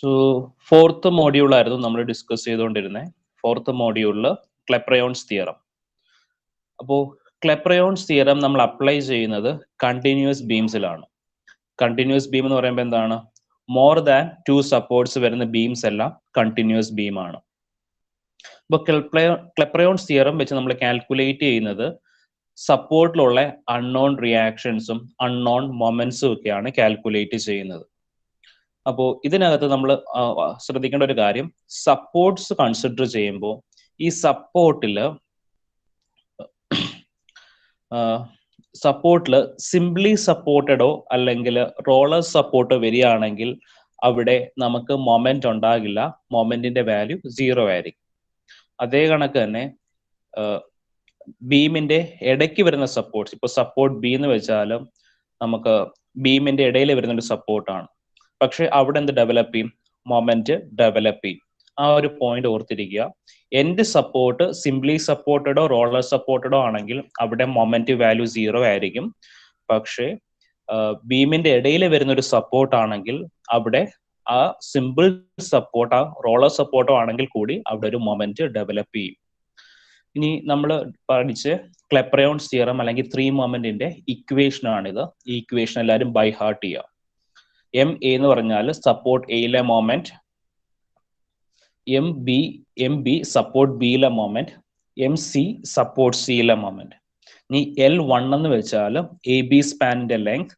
So fourth module ആയിരുന്നു നമ്മൾ discuss ചെയ്തുകൊണ്ടിരുന്നത്. ഫോർത്ത് മോഡ്യൂളിൽ ക്ലെപ്രയോൺസ് തിയറം. അപ്പോൾ ക്ലെപ്രയോൺസ് തിയറം നമ്മൾ അപ്ലൈ ചെയ്യുന്നത് കണ്ടിന്യൂസ് ബീംസിലാണ്. കണ്ടിന്യൂസ് ബീം എന്ന് പറയുമ്പോൾ എന്താണ്? മോർ ദാൻ 2 സപ്പോർട്ട്സ് വരുന്ന ബീംസ് എല്ലാം കണ്ടിന്യൂസ് ബീമാണ്. അപ്പോൾ ക്ലെപ്രയോൺസ് തിയറം വെച്ച് നമ്മൾ കാൽക്കുലേറ്റ് ചെയ്യുന്നത് സപ്പോർട്ടിലുള്ള അൺനോൺ റിയാക്ഷൻസും അൺനോൺ മൊമെന്റ്സും ഒക്കെയാണ് കാൽക്കുലേറ്റ് ചെയ്യുന്നത്. അപ്പോൾ ഇതിനകത്ത് നമ്മൾ ശ്രദ്ധിക്കേണ്ട ഒരു കാര്യം, സപ്പോർട്ട്സ് കൺസിഡർ ചെയ്യുമ്പോൾ ഈ സപ്പോർട്ടിൽ സിംപ്ലി സപ്പോർട്ടഡോ അല്ലെങ്കിൽ റോളർ സപ്പോർട്ടോ വരികയാണെങ്കിൽ അവിടെ നമുക്ക് മൊമെന്റ് ഉണ്ടാകില്ല, മൊമെന്റിന്റെ വാല്യൂ 0 ആയിരിക്കും. അതേ കണക്ക് തന്നെ ബീമിന്റെ ഇടയ്ക്ക് വരുന്ന സപ്പോർട്ട്സ്, ഇപ്പോൾ സപ്പോർട്ട് ബി എന്ന് വെച്ചാലും നമുക്ക് ബീമിന്റെ ഇടയിൽ വരുന്നൊരു സപ്പോർട്ടാണ്, പക്ഷെ അവിടെ എന്ത് ഡെവലപ്പ് ചെയ്യും? മൊമെന്റ് ഡെവലപ്പ് ചെയ്യും. ആ ഒരു പോയിന്റ് ഓർത്തിരിക്കുക. എൻഡ് സപ്പോർട്ട് സിംപ്ലി സപ്പോർട്ടഡോ റോളർ സപ്പോർട്ടഡോ ആണെങ്കിൽ അവിടെ മൊമെന്റ് വാല്യൂ 0 ആയിരിക്കും. പക്ഷേ ബീമിന്റെ ഇടയിൽ വരുന്ന ഒരു സപ്പോർട്ട് ആണെങ്കിൽ അവിടെ ആ സിമ്പിൾ സപ്പോർട്ട്, ആ റോളർ സപ്പോർട്ടോ ആണെങ്കിൽ കൂടി അവിടെ ഒരു മൊമെന്റ് ഡെവലപ്പ് ചെയ്യും. ഇനി നമ്മൾ പഠിച്ച് ക്ലെപ്രയോൺസ് തിയറം അല്ലെങ്കിൽ 3 മൊമെന്റിന്റെ ഇക്വേഷൻ ആണിത്. ഈ ഇക്വേഷൻ എല്ലാവരും ബൈ ഹാർട്ട് ചെയ്യുക. എം എ എന്ന് പറഞ്ഞാൽ സപ്പോർട്ട് എയിലെ മൊമെന്റ്, എം ബി സപ്പോർട്ട് ബിയിലെ മൊമെന്റ്, എം സി സപ്പോർട്ട് സിയിലെ മൊമെന്റ്. ഇനി L1 എന്ന് വെച്ചാൽ എ ബി സ്പാനിന്റെ ലെങ്ത്,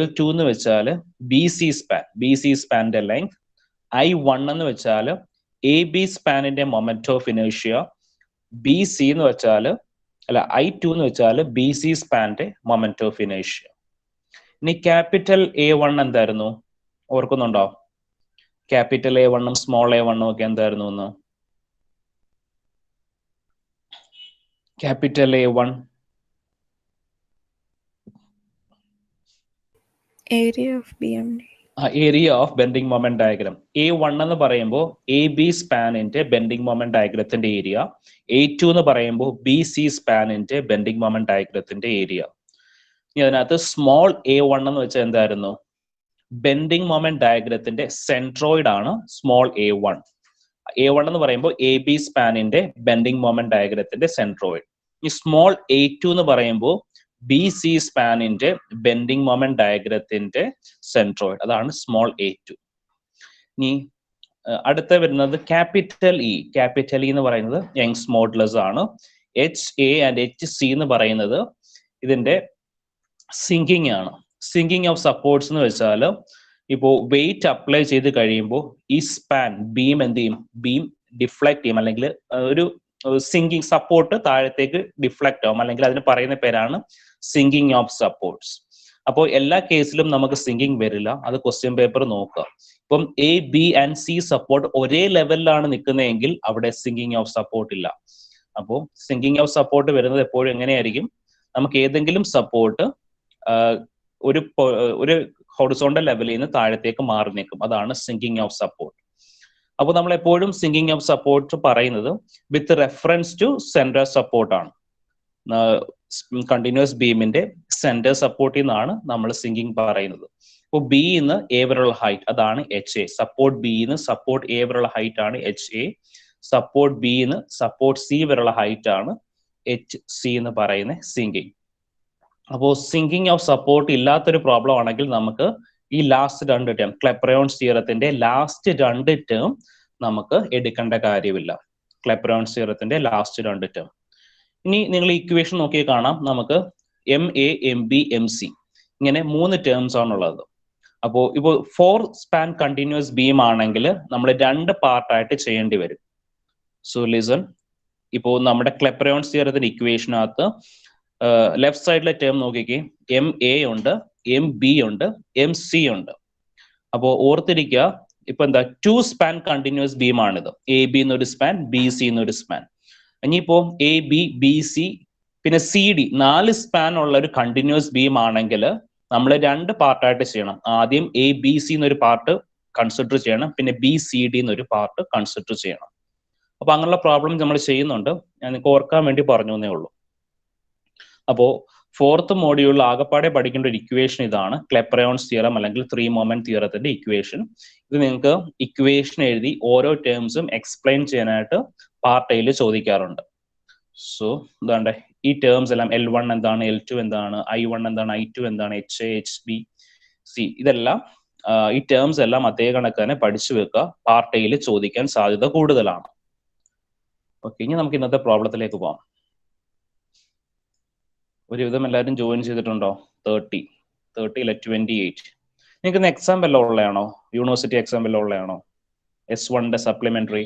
L2 എന്ന് വെച്ചാൽ ബി സി സ്പാനിന്റെ ലെങ്ത്, I1 എന്ന് വെച്ചാൽ എ ബി സ്പാനിന്റെ moment of inertia, B C എന്ന് വെച്ചാൽ I2 എന്ന് വെച്ചാൽ ബി സി സ്പാനിന്റെ മൊമെന്റ് ഓഫ് ഇനേർഷ്യ. ഇനി ക്യാപിറ്റൽ A1 എന്തായിരുന്നു? ഓർക്കുന്നുണ്ടോ? ക്യാപിറ്റൽ A1 സ്മോൾ A1 ഒക്കെ എന്തായിരുന്നു എന്ന്? Capital A1 area of BMD, area of bending moment diagram. A1 എന്ന് പറയുമ്പോൾ എ ബി സ്പാനിന്റെ ബെൻഡിങ് മൊമെന്റ് ഡയഗ്രത്തിന്റെ ഏരിയ, A2 എന്ന് പറയുമ്പോൾ ബി സി സ്പാനിന്റെ ബെൻഡിങ് മൊമെന്റ് ഡയഗ്രത്തിന്റെ ഏരിയ. ഇനി അതിനകത്ത് സ്മോൾ A1 എന്ന് വെച്ചാൽ എന്തായിരുന്നു? ബെൻഡിങ് മൊമെന്റ് ഡയഗ്രത്തിന്റെ സെൻട്രോയിഡ് ആണ് സ്മോൾ A1. A1 എന്ന് പറയുമ്പോൾ എ ബി സ്പാനിന്റെ ബെൻഡിങ് മൊമെന്റ് ഡയഗ്രത്തിന്റെ സെൻട്രോയിഡ്. ഈ സ്മോൾ A2 എന്ന് പറയുമ്പോൾ ബി സി സ്പാനിന്റെ ബെൻഡിങ് മൊമെന്റ് ഡയഗ്രത്തിന്റെ സെൻട്രോയിഡ്, അതാണ് സ്മോൾ A2. ഇനി അടുത്ത വരുന്നത് ക്യാപിറ്റൽ ഇ. ക്യാപിറ്റൽ ഇ എന്ന് പറയുന്നത് യങ്സ് മോഡുലസ് ആണ്. HA ആൻഡ് HC എന്ന് പറയുന്നത് ഇതിന്റെ സിങ്കിങ് ആണ്. സിങ്കിങ് ഓഫ് സപ്പോർട്ട്സ് എന്ന് വെച്ചാൽ ഇപ്പോൾ വെയിറ്റ് അപ്ലൈ ചെയ്ത് കഴിയുമ്പോൾ ഈ സ്പാൻ ബീം എന്ത് ചെയ്യും? ബീം ഡിഫ്ലക്ട് ചെയ്യും, അല്ലെങ്കിൽ ഒരു സിങ്കിങ് സപ്പോർട്ട് താഴത്തേക്ക് ഡിഫ്ലക്ട് ആവും, അല്ലെങ്കിൽ അതിന് പറയുന്ന പേരാണ് സിങ്കിങ് ഓഫ് സപ്പോർട്ട്സ്. അപ്പോൾ എല്ലാ കേസിലും നമുക്ക് സിങ്കിങ് വരില്ല, അത് ക്വസ്റ്റ്യൻ പേപ്പർ നോക്കുക. ഇപ്പം A B and C support ഒരേ ലെവലിലാണ് നിൽക്കുന്നതെങ്കിൽ അവിടെ സിങ്കിങ് ഓഫ് സപ്പോർട്ട് ഇല്ല. അപ്പോൾ സിങ്കിങ് ഓഫ് സപ്പോർട്ട് വരുന്നത് എപ്പോഴും എങ്ങനെയായിരിക്കും? നമുക്ക് ഏതെങ്കിലും സപ്പോർട്ട് ഒരു ഹൊറിസോണ്ടൽ ലെവലിൽ നിന്ന് താഴത്തേക്ക് മാറി നിൽക്കും, അതാണ് സിങ്കിങ് ഓഫ് സപ്പോർട്ട്. അപ്പോൾ നമ്മൾ എപ്പോഴും സിങ്കിങ് ഓഫ് സപ്പോർട്ട് പറയുന്നത് വിത്ത് റെഫറൻസ് ടു സെന്റർ സപ്പോർട്ടാണ്. കണ്ടിന്യൂസ് ബീമിന്റെ സെന്റർ സപ്പോർട്ടിൽ നിന്നാണ് നമ്മൾ സിങ്കിങ് പറയുന്നത്. അപ്പോൾ ബി ന്ന് എ വരെയുള്ള ഹൈറ്റ്, അതാണ് HA. സപ്പോർട്ട് ബി ന്ന് സപ്പോർട്ട് എ വരെയുള്ള ഹൈറ്റ് ആണ് HA. സപ്പോർട്ട് ബി ന്ന് സപ്പോർട്ട് സി വരെയുള്ള ഹൈറ്റ് ആണ് HC എന്ന് പറയുന്ന സിങ്കിങ്. അപ്പോൾ സിങ്കിങ് ഓഫ് സപ്പോർട്ട് ഇല്ലാത്തൊരു പ്രോബ്ലം ആണെങ്കിൽ നമുക്ക് ഈ ലാസ്റ്റ് 2 ടേം, ക്ലെപ്രയോൺസ് തിയറത്തിന്റെ ലാസ്റ്റ് 2 ടേം നമുക്ക് എടുക്കേണ്ട കാര്യമില്ല. ക്ലെപ്രയോൺസ് തിയറത്തിന്റെ ലാസ്റ്റ് 2 ടേം. ഇനി നിങ്ങൾ ഇക്വേഷൻ നോക്കി കാണാം, നമുക്ക് MA MB MC ഇങ്ങനെ 3 ടേംസ് ആണുള്ളത്. അപ്പോൾ ഇപ്പോൾ 4 സ്പാൻ കണ്ടിന്യൂസ് ബീം ആണെങ്കിൽ നമ്മൾ 2 പാർട്ടായിട്ട് ചെയ്യേണ്ടി വരും. സോ ലിസൺ, ഇപ്പോൾ നമ്മുടെ ക്ലെപ്രയോൺസ് തിയറത്തിന്റെ ഇക്വേഷനകത്ത് ലെഫ്റ്റ് സൈഡിലെ ടേം നോക്കിക്കേ, MA ഉണ്ട്, MB ഉണ്ട്, MC ഉണ്ട്. അപ്പോൾ ഓർത്തിരിക്കുക, ഇപ്പൊ എന്താ 2 സ്പാൻ കണ്ടിന്യൂസ് ബീം ആണിത്. AB എന്നൊരു സ്പാൻ, BC എന്നൊരു സ്പാൻ. ഇനിയിപ്പോ AB BC പിന്നെ CD 4 സ്പാൻ ഉള്ള ഒരു കണ്ടിന്യൂസ് ബീം ആണെങ്കിൽ നമ്മൾ 2 പാർട്ടായിട്ട് ചെയ്യണം. ആദ്യം ABC എന്നൊരു പാർട്ട് കൺസിഡർ ചെയ്യണം, പിന്നെ BCD എന്നൊരു പാർട്ട് കൺസിഡർ ചെയ്യണം. അപ്പൊ അങ്ങനെയുള്ള പ്രോബ്ലം നമ്മൾ ചെയ്യുന്നുണ്ട്, ഞാൻ നിങ്ങൾക്ക് ഓർക്കാൻ വേണ്ടി പറഞ്ഞു എന്നേ ഉള്ളൂ. അപ്പോൾ ഫോർത്ത് മോഡ്യൂളിൽ ആകപ്പാടെ പഠിക്കേണ്ട ഒരു ഇക്വേഷൻ ഇതാണ്, ക്ലെപ്പറയോൺസ് തിയറം അല്ലെങ്കിൽ 3 മൊമെന്റ് തിയറത്തിന്റെ ഇക്വേഷൻ. ഇത് നിങ്ങൾക്ക് ഇക്വേഷൻ എഴുതി ഓരോ ടേംസും എക്സ്പ്ലെയിൻ ചെയ്യാനായിട്ട് പാർട്ട് എയിൽ ചോദിക്കാറുണ്ട്. സോ എന്താണ്ട് ഈ ടേംസ് എല്ലാം L1 എന്താണ്, L2 എന്താണ്, I1 എന്താണ്, I2 എന്താണ്, HA, HB, C, ഇതെല്ലാം ഈ ടേംസ് എല്ലാം അതേ കണക്ക് തന്നെ പഠിച്ചു വെക്കുക. പാർട്ട് എയിൽ ചോദിക്കാൻ സാധ്യത കൂടുതലാണ്. ഓക്കെ, ഇനി നമുക്ക് ഇന്നത്തെ പ്രോബ്ലത്തിലേക്ക് പോകാം. ഒരുവിധം എല്ലാവരും ജോയിൻ ചെയ്തിട്ടുണ്ടോ? 30 അല്ല 28. നിങ്ങൾക്ക് ഇന്ന് എക്സാം വല്ലതും ഉള്ളതാണോ? യൂണിവേഴ്സിറ്റി എക്സാം വല്ലതും ഉള്ളതാണോ? S1 സപ്ലിമെന്ററി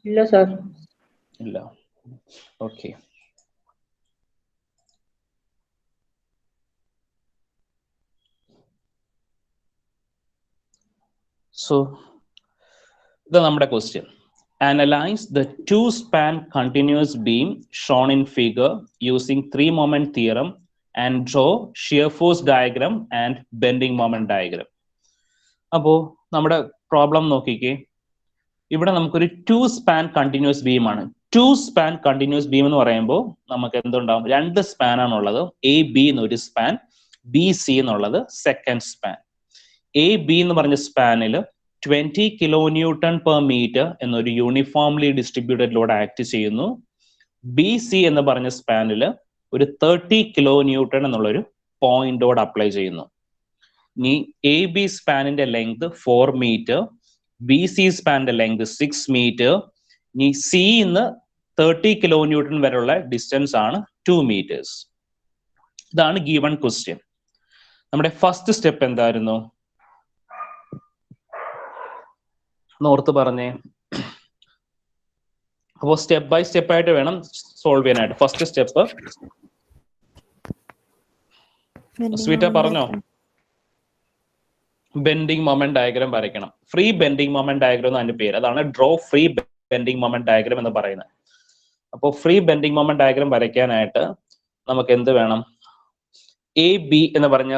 ഇല്ല സർ. ഇല്ല. ഓക്കെ, സോ ഇത് നമ്മുടെ question. Analyze the two-span continuous beam shown in figure using 3-moment theorem and draw shear force diagram and bending moment diagram. അപ്പോൾ നമ്മുടെ പ്രോബ്ലം നോക്കിക്കേ. ഇവിടെ നമുക്കൊരു 2-span കണ്ടിന്യൂസ് ബീം ആണ്. 2-span കണ്ടിന്യൂസ് ബീം എന്ന് പറയുമ്പോൾ നമുക്ക് എന്തുണ്ടാവും? 2 സ്പാൻ ആണുള്ളത്. AB എന്നൊരു സ്പാൻ, BC എന്നുള്ളത് സെക്കൻഡ് സ്പാൻ. AB എന്ന് പറഞ്ഞ സ്പാനിൽ 20 kilonewton per meter എന്നൊരു യൂണിഫോംലി ഡിസ്ട്രിബ്യൂട്ടഡ് ലോഡ് ആക്ട് ചെയ്യുന്നു. BC എന്ന് പറഞ്ഞ സ്പാനിൽ ഒരു 30 kilonewton എന്നുള്ളൊരു പോയിന്റ് ലോഡ് അപ്ലൈ ചെയ്യുന്നു. ഇനി AB സ്പാനിന്റെ ലെങ്ത് 4 മീറ്റർ, BC സ്പാനിന്റെ ലെങ്ത് 6 മീറ്റർ. ഇനി C ന്ന് 30 kilonewton വരെയുള്ള ഡിസ്റ്റൻസ് ആണ് 2 meters. ഇതാണ് ഗീവൺ ക്വസ്റ്റ്യൻ. നമ്മുടെ ഫസ്റ്റ് സ്റ്റെപ്പ് എന്തായിരുന്നു? ഓർത്ത് പറഞ്ഞേ. അപ്പോൾ സ്റ്റെപ്പ് ബൈ സ്റ്റെപ്പ് ആയിട്ട് വേണം സോൾവ് ചെയ്യാനായിട്ട്. ഫസ്റ്റ് സ്റ്റെപ്പ് സ്വീറ്റ പറഞ്ഞോ, ബെൻഡിങ് മൊമെന്റ് ഡയഗ്രാം വരയ്ക്കണം. ഫ്രീ ബെൻഡിങ് മൊമെന്റ് ഡയഗ്രാം എന്ന് അതിന്റെ പേര്. അതാണ് draw free bending moment diagram എന്ന് പറയുന്നത്. അപ്പോൾ ഫ്രീ ബെൻഡിങ് മൊമെന്റ് ഡയഗ്രാം വരയ്ക്കാനായിട്ട് നമുക്ക് എന്ത് വേണം? AB എന്ന് പറഞ്ഞ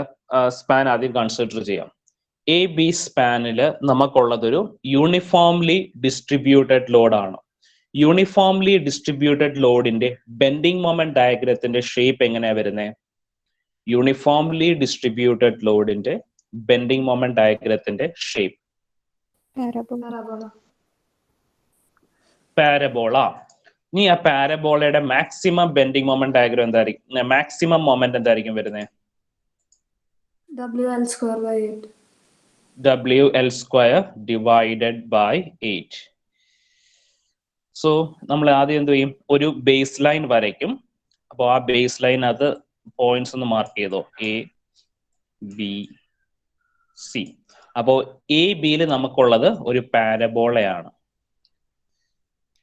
സ്പാൻ ആദ്യം കൺസിഡർ ചെയ്യാം. AB സ്പാനിൽ നമുക്കുള്ളതൊരു യൂണിഫോംലി ഡിസ്ട്രിബ്യൂട്ടഡ് ലോഡാണ്. യൂണിഫോംലി ഡിസ്ട്രിബ്യൂട്ടഡ് ലോഡിന്റെ ബെൻഡിങ് മൊമെന്റ് ഡയഗ്രത്തിന്റെ ഷേപ്പ് എങ്ങനെയാ വരുന്നത്? യൂണിഫോംലി ഡിസ്ട്രിബ്യൂട്ടഡ് ലോഡിന്റെ ബെൻഡിങ് മൊമെന്റ് ഡയഗ്രത്തിന്റെ ഷേപ്പ് പാരബോള. ഇനി ആ പാരബോളയുടെ മാക്സിമം ബെൻഡിങ് മൊമെന്റ് ഡയഗ്രം എന്തായിരിക്കും? മാക്സിമം മൊമെന്റ് എന്തായിരിക്കും വരുന്നത്? WL square divided by 8. So നമ്മൾ ആദ്യം എന്ത് ചെയ്യും? ഒരു ബേസ് ലൈൻ വരയ്ക്കും. അപ്പോൾ ആ ബേസ് ലൈൻ അത് പോയിന്റ്സ് ഒന്ന് മാർക്ക് ചെയ്തോ, ABC. അപ്പോൾ ABയിൽ നമുക്കുള്ളത് ഒരു പാരബോളയാണ്.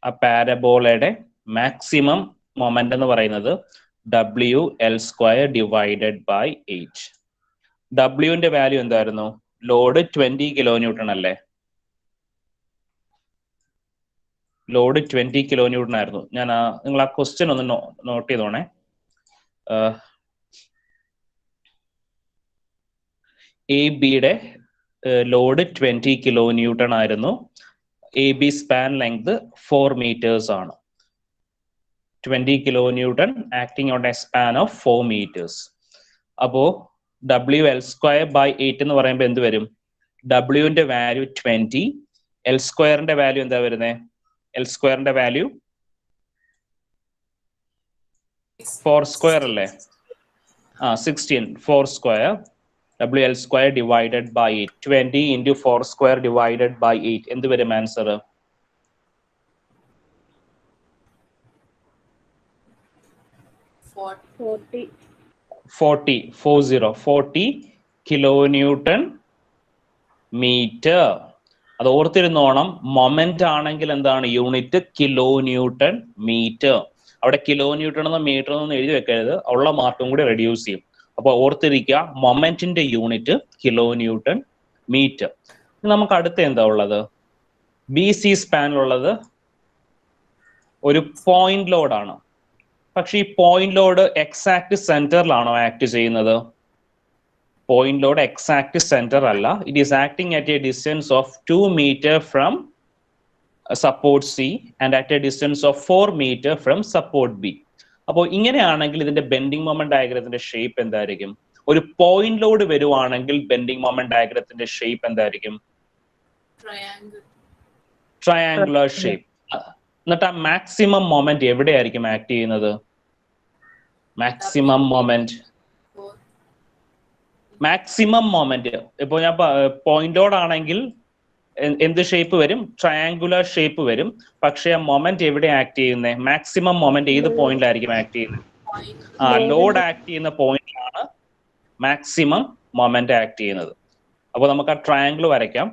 ആ പാരബോളയുടെ മാക്സിമം മൊമെന്റ് എന്ന് പറയുന്നത് WL square divided by 8. ഡബ്ല്യുവിന്റെ value എന്തായിരുന്നു? ലോഡ് 20 kilonewton അല്ലേ? ലോഡ് 20 kilonewton ആയിരുന്നു. ഞാൻ നിങ്ങൾ ആ ക്വസ്റ്റ്യൻ ഒന്ന് നോട്ട് ചെയ്തോണേ. ABയുടെ ലോഡ് 20 kilonewton ആയിരുന്നു. AB സ്പാൻ ലെങ്ത് 4 meters ആണ്. 20 kilonewton acting on A span of 4 meters. അപ്പോ WL square by 8 എന്ന് പറയുമ്പോൾ എന്ത് വരും? ഡബ്ല്യുവിന്റെ വാല്യൂ 20, L സ്ക്വയറിന്റെ വാല്യൂ എന്താ വരുന്നത്? L സ്ക്വയറിന്റെ വാല്യൂ 4 സ്ക്വയർ അല്ലേ? 16. 4 square WL square divided by 8. 20 into 4 square divided by 8. എന്ത് വരും ആൻസർ? 40 kilonewton meter. അത് ഓർത്തിരുന്നോണം. മൊമെന്റ് ആണെങ്കിൽ എന്താണ് യൂണിറ്റ്? Kilonewton metre. അവിടെ കിലോന്യൂട്ടൺ എന്ന മീറ്റർ എന്നൊന്നും എഴുതി വെക്കരുത്, ഉള്ള മാർക്കും കൂടി റെഡ്യൂസ് ചെയ്യും. അപ്പൊ ഓർത്തിരിക്കുക, മൊമെന്റിന്റെ യൂണിറ്റ് കിലോന്യൂട്ടൺ മീറ്റർ. നമുക്ക് അടുത്ത എന്താ ഉള്ളത്? BC സ്പാനിലുള്ളത് ഒരു പോയിന്റ് ലോഡാണ്. പക്ഷെ ഈ പോയിന്റ് ലോഡ് എക്സാക്ട് സെന്ററിലാണോ ആക്ട് ചെയ്യുന്നത്? പോയിന്റ് ലോഡ് എക്സാക്ട് സെന്റർ അല്ല. It is acting at A distance of 2 meter from support C and at a distance of 4 meter from support B. അപ്പോൾ ഇങ്ങനെയാണെങ്കിൽ ഇതിന്റെ ബെൻഡിങ് മൊമെന്റ് ഡയഗ്രത്തിന്റെ shape എന്തായിരിക്കും? ഒരു point load വരുവാണെങ്കിൽ bending moment ഡയഗ്രത്തിന്റെ shape എന്തായിരിക്കും? Triangular shape. എന്നിട്ട് ആ മാക്സിമം മൊമെന്റ് എവിടെയായിരിക്കും ആക്ട് ചെയ്യുന്നത്? മാക്സിമം മൊമെന്റ് ഇപ്പൊ ഞാൻ പോയിന്റ് ലോഡ് ആണെങ്കിൽ എന്ത് ഷേപ്പ് വരും? ട്രയാങ്കുലർ ഷേപ്പ് വരും. പക്ഷെ ആ മൊമെന്റ് എവിടെ ആക്ട് ചെയ്യുന്നത്? മാക്സിമം മൊമെന്റ് ഏത് പോയിന്റിലായിരിക്കും ആക്ട് ചെയ്യുന്നത്? ലോഡ് ആക്ട് ചെയ്യുന്ന പോയിന്റിലാണ് മാക്സിമം മൊമെന്റ് ആക്ട് ചെയ്യുന്നത്. അപ്പൊ നമുക്ക് ആ ട്രയാങ്കിൾ വരയ്ക്കാം.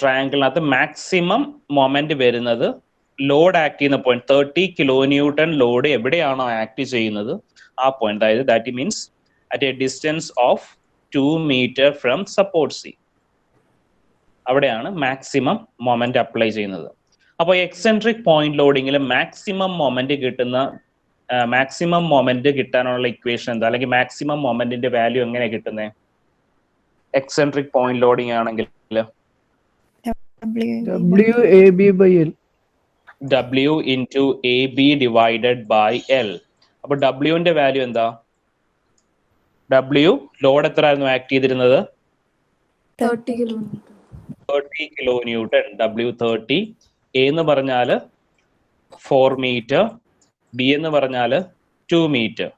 ട്രയാങ്കിളിനകത്ത് മാക്സിമം മൊമെന്റ് വരുന്നത് ലോഡ് ആക്ട് ചെയ്യുന്ന പോയിന്റ് 30 കിലോ ന്യൂട്ടൺ ലോഡ് എവിടെയാണോ ആക്ട് ചെയ്യുന്നത് ആ പോയിന്റ്. അതായത് that means at A distance of 2 meter from support C. അവിടെയാണ് മാക്സിമം മൊമെന്റ് അപ്ലൈ ചെയ്യുന്നത്. അപ്പോൾ എക്സെൻട്രിക് പോയിന്റ് ലോഡിങ്ങിൽ മാക്സിമം മൊമെന്റ് കിട്ടാനുള്ള ഇക്വേഷൻ എന്താ? അല്ലെങ്കിൽ മാക്സിമം മൊമെന്റിന്റെ വാല്യൂ എങ്ങനെ കിട്ടുന്നത്? എക്സെൻട്രിക് പോയിന്റ് ലോഡിങ് ആണെങ്കിൽ W/AB/L. W into AB divided by L. അപ്പൊ ഡബ്ല്യുവിന്റെ വാല്യൂ എന്താ? ഡബ്ല്യു ലോഡ് എത്ര ആയിരുന്നു ആക്ട് ചെയ്തിരുന്നത്? 30 കിലോ ന്യൂട്ടൺ. ഡബ്ല്യു 30. എ എന്ന് പറഞ്ഞാല് 4 meter, ബി എന്ന് പറഞ്ഞാല് 2 meter.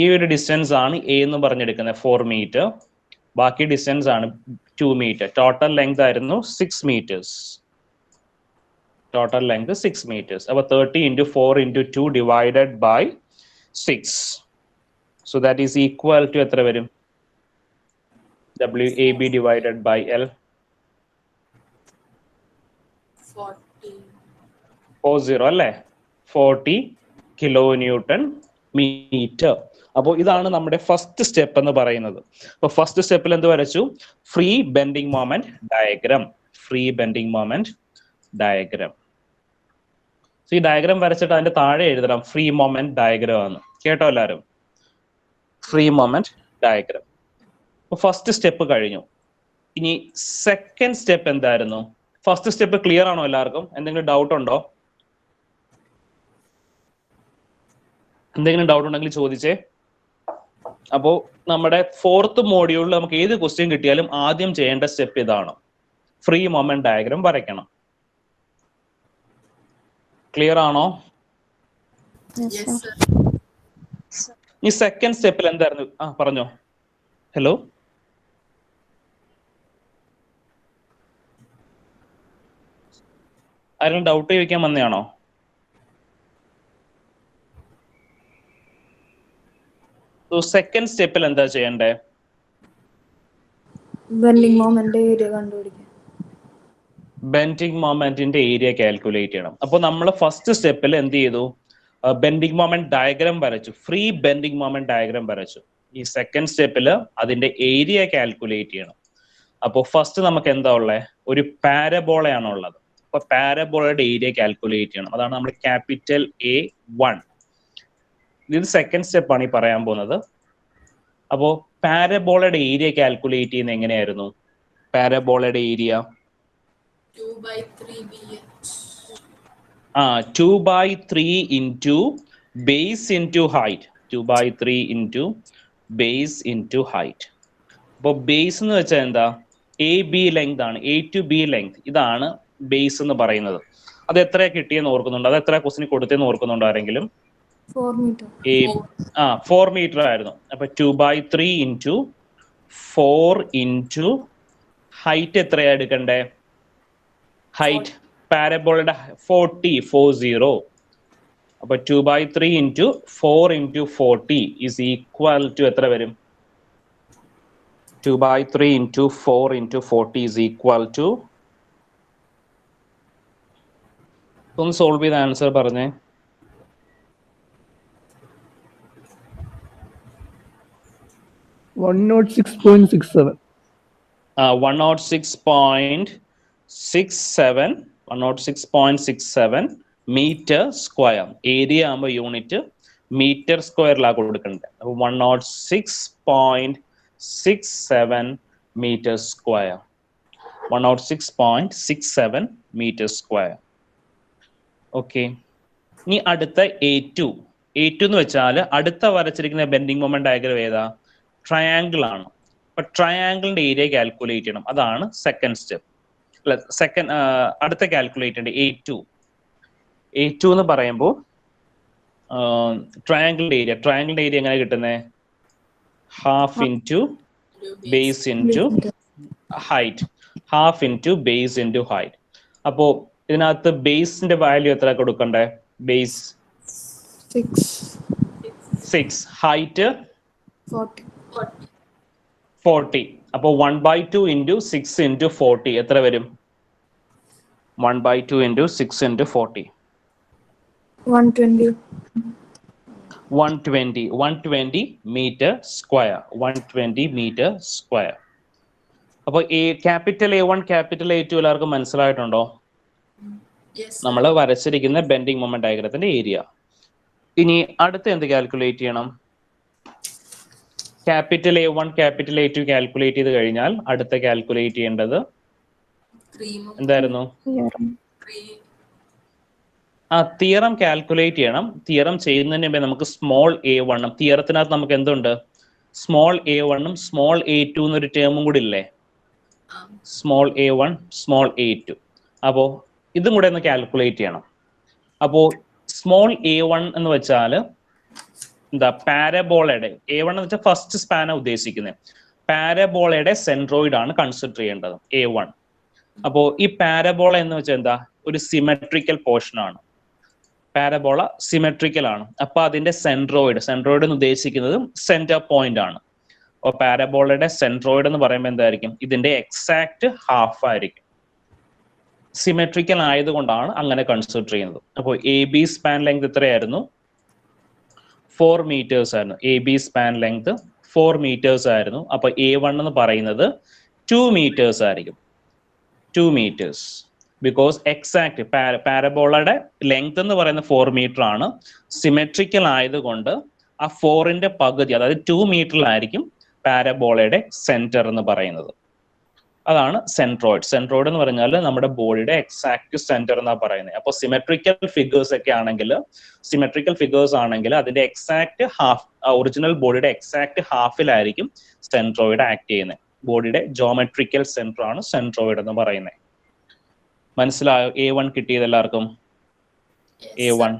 ഈ ഒരു ഡിസ്റ്റൻസ് ആണ് എ എന്ന് പറഞ്ഞെടുക്കുന്നത് 4 meter. ബാക്കി ഡിസ്റ്റൻസ് ആണ് 2 meter. ടോട്ടൽ ലെങ്ത് ആയിരുന്നു 6 meters. Total length 6 meters. അപ്പൊ 30 into 4 into 2 divided by 6. So that is equal to എത്ര വരും? WAB divided by L. 40 അല്ലേ? 40 കിലോ ന്യൂട്ടൺ മീറ്റർ. അപ്പോൾ ഇതാണ് നമ്മുടെ ഫസ്റ്റ് സ്റ്റെപ്പ് എന്ന് പറയുന്നത്. അപ്പൊ ഫസ്റ്റ് സ്റ്റെപ്പിൽ എന്ത് വരച്ചു? Free bending moment diagram. ഈ ഡയഗ്രാം വരച്ചിട്ട് അതിന്റെ താഴെ എഴുതണം ഫ്രീ മൊമെന്റ് ഡയഗ്രാം ആണ്. കേട്ടോ എല്ലാവരും? Free moment diagram. അപ്പൊ ഫസ്റ്റ് സ്റ്റെപ്പ് കഴിഞ്ഞു. ഇനി സെക്കൻഡ് സ്റ്റെപ്പ് എന്തായിരുന്നു? ഫസ്റ്റ് സ്റ്റെപ്പ് ക്ലിയർ ആണോ എല്ലാവർക്കും? എന്തെങ്കിലും ഡൗട്ട് ഉണ്ടോ? എന്തെങ്കിലും ഡൗട്ട് ഉണ്ടെങ്കിൽ ചോദിച്ചേ. അപ്പോ നമ്മുടെ 4th മോഡ്യൂളിൽ നമുക്ക് ഏത് ക്വസ്റ്റ്യൻ കിട്ടിയാലും ആദ്യം ചെയ്യേണ്ട സ്റ്റെപ്പ് ഇതാണ്. ഫ്രീ മൊമെന്റ് ഡയഗ്രാം വരയ്ക്കണം. ക്ലിയർ ആണോ? ഈ സെക്കൻഡ് സ്റ്റെപ്പിൽ എന്തായിരുന്നു? പറഞ്ഞോ. ഹലോ, ആരും ഡൗട്ട് ചോദിക്കാൻ വന്നതാണോ? സെക്കൻഡ് സ്റ്റെപ്പിൽ എന്താ ചെയ്യണ്ടേ? ബെൻഡിങ് മൊമെന്റ് ഏരിയ കണ്ടുപിടിക്കാം. ബെൻഡിങ് മൊമെന്റിന്റെ ഏരിയ കാൽക്കുലേറ്റ് ചെയ്യണം. അപ്പോൾ നമ്മൾ ഫസ്റ്റ് സ്റ്റെപ്പിൽ എന്ത് ചെയ്തു? ബെൻഡിങ് മൊമെന്റ് ഡയഗ്രാം വരച്ചു. ഫ്രീ ബെൻഡിങ് മൊമെന്റ് ഡയഗ്രാം വരച്ചു. ഈ സെക്കൻഡ് സ്റ്റെപ്പിൽ അതിന്റെ ഏരിയ കാൽക്കുലേറ്റ് ചെയ്യണം. അപ്പോൾ ഫസ്റ്റ് നമുക്ക് എന്താ ഉള്ളത്? ഒരു പാരബോളയാണ് ഉള്ളത്. അപ്പൊ പാരബോളയുടെ ഏരിയ കാൽക്കുലേറ്റ് ചെയ്യണം. അതാണ് നമ്മൾ ക്യാപിറ്റൽ A1. ഇത് സെക്കൻഡ് സ്റ്റെപ്പ് ആണ് ഈ പറയാൻ പോകുന്നത്. അപ്പോ പാരബോളയുടെ ഏരിയ കാൽക്കുലേറ്റ് ചെയ്യുന്നത് എങ്ങനെയായിരുന്നു? പാരബോളയുടെ area 2/3 into base into height. 2/3 into base into height. അപ്പോൾ ബേസ് എന്ന് വെച്ചാൽ എന്താ? AB ലെങ്ത് ആണ്. A to B length. ഇതാണ് ബേസ് എന്ന് പറയുന്നത്. അത് എത്ര കിട്ടിയെന്ന് ഓർക്കുന്നുണ്ടോ? അത് എത്ര ക്വസ്റ്റിന് കൊടുത്തെന്ന് ഓർക്കുന്നുണ്ടോ ആരെങ്കിലും? 4 meter. 4 meter ആയിരുന്നു. അപ്പൊ 2/3 into 4 into ഹൈറ്റ് എത്രയാ എടുക്കണ്ടേ? ഹൈറ്റ് പാരബോളയുടെ 40. അപ്പൊ 2/3 into 4 into 40 is equal to എത്ര വരും? 2/3 into 4 into 40 is equal to, ഒന്ന് സോൾവ് ചെയ്ത ആൻസർ പറഞ്ഞേ. 106.67. 106.67 മീറ്റർ സ്ക്വയർ. ഏരിയ ആകുമ്പോൾ യൂണിറ്റ്, മീറ്റർ സ്ക്വയറിലാണ് കൊടുക്കേണ്ടത്. അപ്പോൾ 106.67 metre square. 106.67 metre square. Okay. ഇനി അടുത്ത A2 എന്ന് വെച്ചാൽ അടുത്ത വരച്ചിരിക്കുന്ന ബെൻഡിങ് മൊമെന്റ് ഡയഗ്രം ഏതാ? ട്രയാങ്കിൾ ആണ്. അപ്പൊ ട്രയാങ്കിളിന്റെ ഏരിയ കാൽക്കുലേറ്റ് ചെയ്യണം. അതാണ് സെക്കൻഡ് സ്റ്റെപ്പ്. അല്ല, അടുത്ത കാൽക്കുലേറ്റ് ചെയ്യേണ്ടത് A2 എന്ന് പറയുമ്പോൾ ട്രയാങ്കിളിന്റെ ഏരിയ എങ്ങനെ കിട്ടുന്നത്? Half into base into height. Half into base into height. അപ്പോ ഇതിനകത്ത് ബേസിന്റെ വാല്യൂ എത്ര കൊടുക്കണ്ടേ? Base 6, height 40. അപ്പോ 1/2 ഇൻറ്റു 6 ഇൻറ്റു 40 എത്ര വരും? 1/2 into 6 into 40 120 metre square. 120 metre square. അപ്പൊ ക്യാപിറ്റൽ A1 ക്യാപിറ്റൽ A2 എല്ലാവർക്കും മനസ്സിലായിട്ടുണ്ടോ? നമ്മൾ വരച്ചിരിക്കുന്ന ബെൻഡിങ് മൊമെന്റ് ഡയഗ്രത്തിന്റെ ഏരിയ. ഇനി അടുത്ത എന്ത് കാൽക്കുലേറ്റ് ചെയ്യണം? Capital A1 capital A2 calculate ചെയ്ത് കഴിഞ്ഞാൽ അടുത്ത കാൽക്കുലേറ്റ് ചെയ്യേണ്ടത് എന്തായിരുന്നു? തിയറം കാൽക്കുലേറ്റ് ചെയ്യണം. തിയറം ചെയ്യുന്നതിന് മുമ്പേ നമുക്ക് സ്മോൾ A1 തിയറത്തിനകത്ത് നമുക്ക് എന്തുണ്ട്? സ്മോൾ A1 സ്മോൾ A2 എന്നൊരു ടേമും കൂടി ഇല്ലേ? Small A1 small A2. അപ്പോ ഇതും കൂടെ ഒന്ന് കാൽക്കുലേറ്റ് ചെയ്യണം. അപ്പോ സ്മോൾ A1 എന്ന് വെച്ചാൽ എന്താ? പാരബോളയുടെ A1 എന്ന് വെച്ചാൽ ഫസ്റ്റ് സ്പാനാണ് ഉദ്ദേശിക്കുന്നത്. പാരബോളയുടെ സെൻട്രോയിഡ് ആണ് കൺസിഡർ ചെയ്യേണ്ടത് A1. അപ്പോ ഈ പാരബോള എന്ന് വെച്ചാൽ എന്താ? ഒരു സിമെട്രിക്കൽ പോർഷൻ ആണ്. പാരബോള സിമെട്രിക്കൽ ആണ്. അപ്പൊ അതിന്റെ സെൻട്രോയിഡ് എന്ന് ഉദ്ദേശിക്കുന്നത് സെന്റർ പോയിന്റ് ആണ്. അപ്പോൾ പാരബോളയുടെ സെൻട്രോയിഡ് എന്ന് പറയുമ്പോൾ എന്തായിരിക്കും? ഇതിന്റെ എക്സാക്ട് ഹാഫ് ആയിരിക്കും. സിമെട്രിക്കൽ ആയതുകൊണ്ടാണ് അങ്ങനെ കൺസിഡർ ചെയ്യുന്നത്. അപ്പോൾ AB സ്പാൻ ലെങ്ത് എത്രയായിരുന്നു? 4 മീറ്റേഴ്സ് ആയിരുന്നു. AB സ്പാൻ ലെങ്ത് 4 മീറ്റേഴ്സ് ആയിരുന്നു. അപ്പൊ A1 എന്ന് പറയുന്നത് 2 മീറ്റേഴ്സ് ആയിരിക്കും. 2 മീറ്റേഴ്സ്. ബിക്കോസ് എക്സാക്ട് പാരബോളയുടെ ലെങ്ത് എന്ന് പറയുന്ന 4 മീറ്റർ ആണ്. സിമെട്രിക്കൽ ആയതുകൊണ്ട് ആ 4ന്റെ പകുതി, അതായത് 2 മീറ്ററിലായിരിക്കും പാരബോളയുടെ സെന്റർ എന്ന് പറയുന്നത്. അതാണ് സെൻട്രോയിഡ്. സെൻട്രോയിഡ് എന്ന് പറഞ്ഞാൽ നമ്മുടെ ബോഡിയുടെ എക്സാക്ട് സെന്റർ എന്നാ പറയുന്നത്. അപ്പോൾ സിമെട്രിക്കൽ ഫിഗേഴ്സ് ആണെങ്കിൽ അതിന്റെ എക്സാക്ട് ഹാഫ്, ഒറിജിനൽ ബോഡിയുടെ എക്സാക്ട് ഹാഫിലായിരിക്കും സെൻട്രോയിഡ് ആക്ട് ചെയ്യുന്നത്. ബോഡിയുടെ ജോമെട്രിക്കൽ സെന്റർ ആണ് സെൻട്രോയിഡ് എന്ന് പറയുന്നത്. മനസ്സിലായോ? A1 കിട്ടിയത് എല്ലാവർക്കും? A1.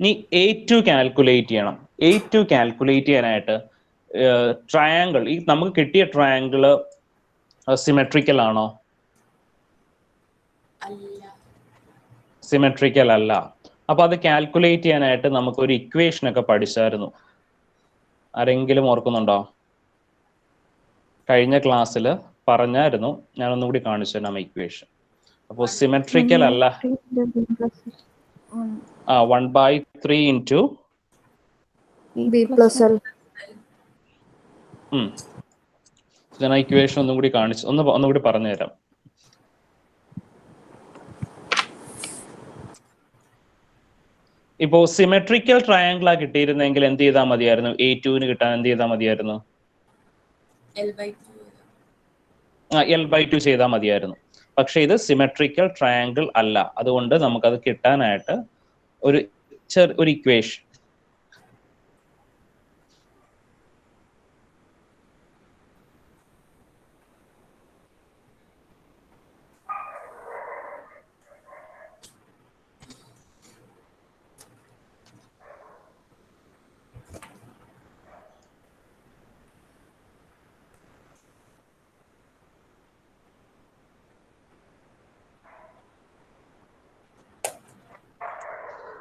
ഇനി A2 കാൽക്കുലേറ്റ് ചെയ്യണം. A2 കാൽക്കുലേറ്റ് ചെയ്യാനായിട്ട് ട്രയാങ്കിൾ, ഈ നമുക്ക് കിട്ടിയ ട്രയാങ്കിള് സിമെട്രിക്കൽ ആണോ? സിമെട്രിക്കൽ അല്ല. അപ്പൊ അത് കാൽക്കുലേറ്റ് ചെയ്യാനായിട്ട് നമുക്ക് ഒരു ഇക്വേഷൻ ഒക്കെ പഠിച്ചായിരുന്നു. ആരെങ്കിലും ഓർക്കുന്നുണ്ടോ? കഴിഞ്ഞ ക്ലാസ്സിൽ പറഞ്ഞായിരുന്നു. ഞാനൊന്നും കൂടി കാണിച്ചു തരാം ഇക്വേഷൻ. അപ്പൊ സിമെട്രിക്കൽ അല്ല. 1/3 ഇൻറ്റു B+L. ഞാൻ ഇക്വേഷൻ ഒന്നും കൂടി കാണിച്ചു, ഒന്നുകൂടി പറഞ്ഞു തരാം. ഇപ്പോ സിമെട്രിക്കൽ ട്രയാങ്കിളാ കിട്ടിയിരുന്നെങ്കിൽ എന്ത് ചെയ്താൽ മതിയായിരുന്നു? A2 കിട്ടാൻ എന്ത് ചെയ്താൽ മതിയായിരുന്നു? L/2 ചെയ്താൽ മതിയായിരുന്നു. പക്ഷെ ഇത് സിമെട്രിക്കൽ ട്രയാങ്കിൾ അല്ല. അതുകൊണ്ട് നമുക്കത് കിട്ടാനായിട്ട് ഒരു ഇക്വേഷൻ.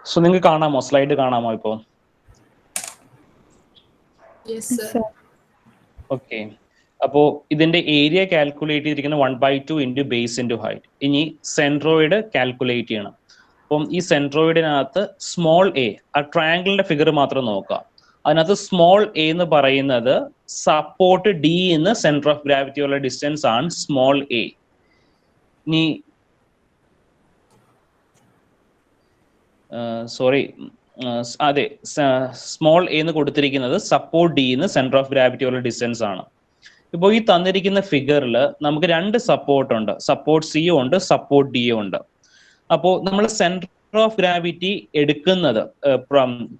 സോ നിങ്ങൾക്ക് കാണാമോ? സ്ലൈഡ് കാണാമോ ഇപ്പോ? ഓക്കെ. അപ്പോ ഇതിന്റെ ഏരിയ കാൽക്കുലേറ്റ് ചെയ്തിരിക്കുന്ന 1/2 ഇൻറ്റു ബേസ് ഇൻറ്റു ഹൈറ്റ്. ഇനി സെൻട്രോയിഡ് കാൽക്കുലേറ്റ് ചെയ്യണം. അപ്പം ഈ സെൻട്രോയിഡിനകത്ത് സ്മോൾ a, ആ ട്രയാങ്കിളിന്റെ ഫിഗർ മാത്രം നോക്കാം. അതിനകത്ത് സ്മോൾ a എന്ന് പറയുന്നത് സപ്പോർട്ട് D എന്ന് സെന്റർ ഓഫ് ഗ്രാവിറ്റി ഉള്ള ഡിസ്റ്റൻസ് ആണ് സ്മോൾ a. ഇനി സോറി, അതെ, സ്മോൾ എ എന്ന് കൊടുത്തിരിക്കുന്നത് സപ്പോർട്ട് ഡി എന്ന് സെന്റർ ഓഫ് ഗ്രാവിറ്റി ഉള്ള ഡിസ്റ്റൻസ് ആണ്. ഇപ്പോൾ ഈ തന്നിരിക്കുന്ന ഫിഗറിൽ നമുക്ക് രണ്ട് സപ്പോർട്ട് ഉണ്ട്, സപ്പോർട്ട് സിയും ഉണ്ട്, സപ്പോർട്ട് ഡിയും ഉണ്ട്. അപ്പോൾ നമ്മൾ സെന്റർ ഓഫ് ഗ്രാവിറ്റി എടുക്കുന്നത്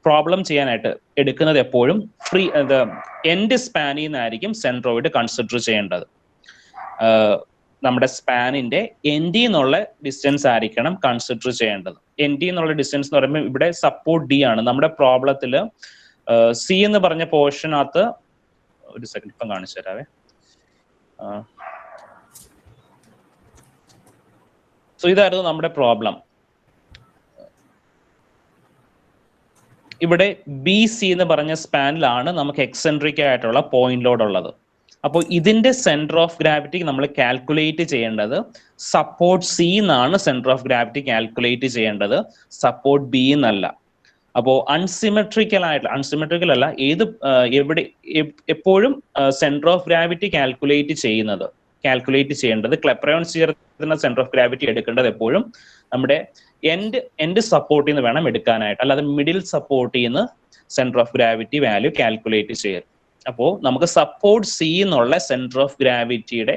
പ്രോബ്ലം ചെയ്യാനായിട്ട് എടുക്കുന്നത് എപ്പോഴും ഫ്രീ എൻഡ് സ്പാനിൽ നിന്നായിരിക്കും സെൻട്രോയിഡ് കൺസിഡർ ചെയ്യേണ്ടത്. നമ്മുടെ സ്പാനിന്റെ എൻഡിൽ നിന്നുള്ള ഡിസ്റ്റൻസ് ആയിരിക്കണം കൺസിഡർ ചെയ്യേണ്ടത്. എൻഡിൽ നിന്നുള്ള ഡിസ്റ്റൻസ് എന്ന് പറയുമ്പോൾ ഇവിടെ സപ്പോർട്ട് ഡി ആണ്. നമ്മുടെ പ്രോബ്ലത്തില് സി എന്ന് പറഞ്ഞ പോർഷനകത്ത് ഒരു സെക്കൻഡ് ഇപ്പം കാണിച്ചു തരാവേ. സോ ഇതായിരുന്നു നമ്മുടെ പ്രോബ്ലം. ഇവിടെ ബി സി എന്ന് പറഞ്ഞ സ്പാനിലാണ് നമുക്ക് എക്സെൻട്രിക് ആയിട്ടുള്ള പോയിന്റ് ലോഡ് ഉള്ളത്. അപ്പോൾ ഇതിന്റെ സെന്റർ ഓഫ് ഗ്രാവിറ്റി നമ്മൾ കാൽക്കുലേറ്റ് ചെയ്യേണ്ടത് സപ്പോർട്ട് സി എന്നാണ് സെന്റർ ഓഫ് ഗ്രാവിറ്റി കാൽക്കുലേറ്റ് ചെയ്യേണ്ടത്, സപ്പോർട്ട് ബി എന്നല്ല. അപ്പോൾ അൺസിമെട്രിക്കൽ അല്ല, എവിടെ എപ്പോഴും സെന്റർ ഓഫ് ഗ്രാവിറ്റി കാൽക്കുലേറ്റ് ചെയ്യേണ്ടത് ക്ലെപ്രയോൺ തിയറത്തിന്റെ സെന്റർ ഓഫ് ഗ്രാവിറ്റി എടുക്കേണ്ടത് എപ്പോഴും നമ്മുടെ എൻഡ് സപ്പോർട്ടിൽ നിന്ന് വേണം എടുക്കാനായിട്ട്, അല്ലാതെ മിഡിൽ സപ്പോർട്ടിൽ നിന്ന് centre of gravity value calculate ചെയ്യരുത്. അപ്പോൾ നമുക്ക് സപ്പോർട്ട് സി എന്നുള്ള സെന്റർ ഓഫ് ഗ്രാവിറ്റിയുടെ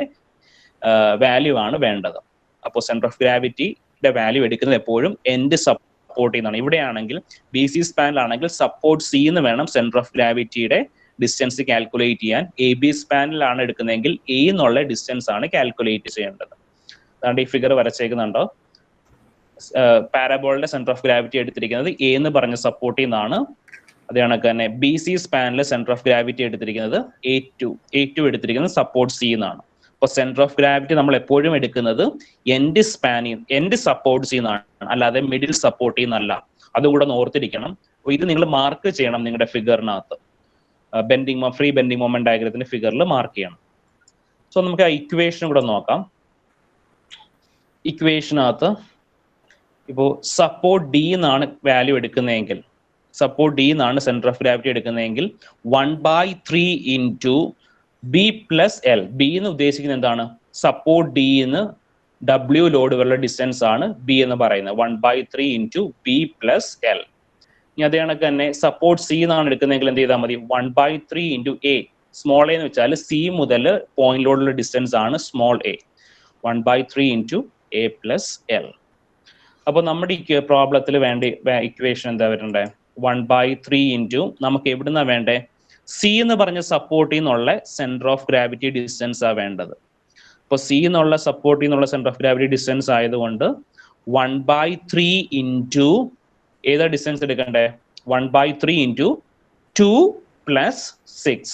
വാല്യൂ ആണ് വേണ്ടത്. അപ്പോൾ സെന്റർ ഓഫ് ഗ്രാവിറ്റിയുടെ വാല്യൂ എടുക്കുന്നത് എപ്പോഴും എൻഡ് സപ്പോർട്ടിൽ നിന്നാണ്. ഇവിടെയാണെങ്കിൽ ബി സി സ്പാനിലാണെങ്കിൽ സപ്പോർട്ട് സി എന്ന് വേണം സെന്റർ ഓഫ് ഗ്രാവിറ്റിയുടെ ഡിസ്റ്റൻസ് കാൽക്കുലേറ്റ് ചെയ്യാൻ. എ ബി സ്പാനിലാണ് എടുക്കുന്നതെങ്കിൽ എ എന്നുള്ള ഡിസ്റ്റൻസ് ആണ് കാൽക്കുലേറ്റ് ചെയ്യേണ്ടത്. അതുകൊണ്ട് ഈ ഫിഗർ വരച്ചേക്കുന്നുണ്ടോ? പാരാബോളിന്റെ സെന്റർ ഓഫ് ഗ്രാവിറ്റി എടുത്തിരിക്കുന്നത് എ എന്ന് പറഞ്ഞ സപ്പോർട്ടിൽ നിന്നാണ്. അത് കണക്ക് തന്നെ ബി സി സ്പാനിലെ സെന്റർ ഓഫ് ഗ്രാവിറ്റി എടുത്തിരിക്കുന്നത് A2 എടുത്തിരിക്കുന്നത് സപ്പോർട്ട് സി എന്നാണ്. അപ്പൊ സെന്റർ ഓഫ് ഗ്രാവിറ്റി നമ്മൾ എപ്പോഴും എടുക്കുന്നത് എൻഡ് സപ്പോർട്ട് സി എന്നാണ്, അല്ലാതെ മിഡിൽ സപ്പോർട്ടിൽ നിന്നല്ല. അതുകൂടെ ഒന്ന് ഓർത്തിരിക്കണം. അപ്പൊ ഇത് നിങ്ങൾ മാർക്ക് ചെയ്യണം നിങ്ങളുടെ ഫിഗറിനകത്ത്, ഫ്രീ ബെൻഡിങ് മൊമെന്റ് ഡയഗ്രത്തിന്റെ ഫിഗറിൽ മാർക്ക് ചെയ്യണം. സോ നമുക്ക് ആ ഇക്വേഷൻ കൂടെ നോക്കാം. ഇക്വേഷനകത്ത് ഇപ്പോൾ സപ്പോർട്ട് ഡി എന്നാണ് വാല്യൂ എടുക്കുന്നതെങ്കിൽ, സപ്പോർട്ട് ഡി എന്നാണ് സെന്റർ ഓഫ് ഗ്രാവിറ്റി എടുക്കുന്നതെങ്കിൽ 1/3 into B plus L. B എന്ന് ഉദ്ദേശിക്കുന്നത് എന്താണ്? സപ്പോർട്ട് ഡി എന്ന് ഡബ്ല്യു ലോഡ് വരെയുള്ള ഡിസ്റ്റൻസ് ആണ് ബി എന്ന് പറയുന്നത്. 1/3 ഇൻറ്റു ബി പ്ലസ് എൽ. ഇനി അതേ കണക്ക് തന്നെ സപ്പോർട്ട് സി എന്നാണ് എടുക്കുന്നതെങ്കിൽ എന്ത് ചെയ്താൽ മതി? 1/3 ഇൻറ്റു എ. സ്മോൾ എ എന്ന് വെച്ചാൽ സി മുതൽ പോയിന്റ് ലോഡുള്ള ഡിസ്റ്റൻസ് ആണ് small A. 1/3 into A plus L. അപ്പോൾ നമ്മുടെ ഈ പ്രോബ്ലത്തിൽ വേണ്ട ഇക്വേഷൻ എന്താ വരണ്ടേ? 1/3 ഇൻറ്റു നമുക്ക് എവിടുന്നാ വേണ്ടേ? സി എന്ന് പറഞ്ഞ സപ്പോർട്ടിൽ നിന്നുള്ള സെന്റർ ഓഫ് ഗ്രാവിറ്റി ഡിസ്റ്റൻസ് ആ വേണ്ടത്. അപ്പോൾ സി എന്നുള്ള സപ്പോർട്ടിൽ നിന്നുള്ള സെന്റർ ഓഫ് ഗ്രാവിറ്റി ഡിസ്റ്റൻസ് ആയതുകൊണ്ട് 1/3 ഇൻറ്റു ഏതാ ഡിസ്റ്റൻസ് എടുക്കണ്ടേ? 1/3 ഇൻറ്റു 2 പ്ലസ് 6.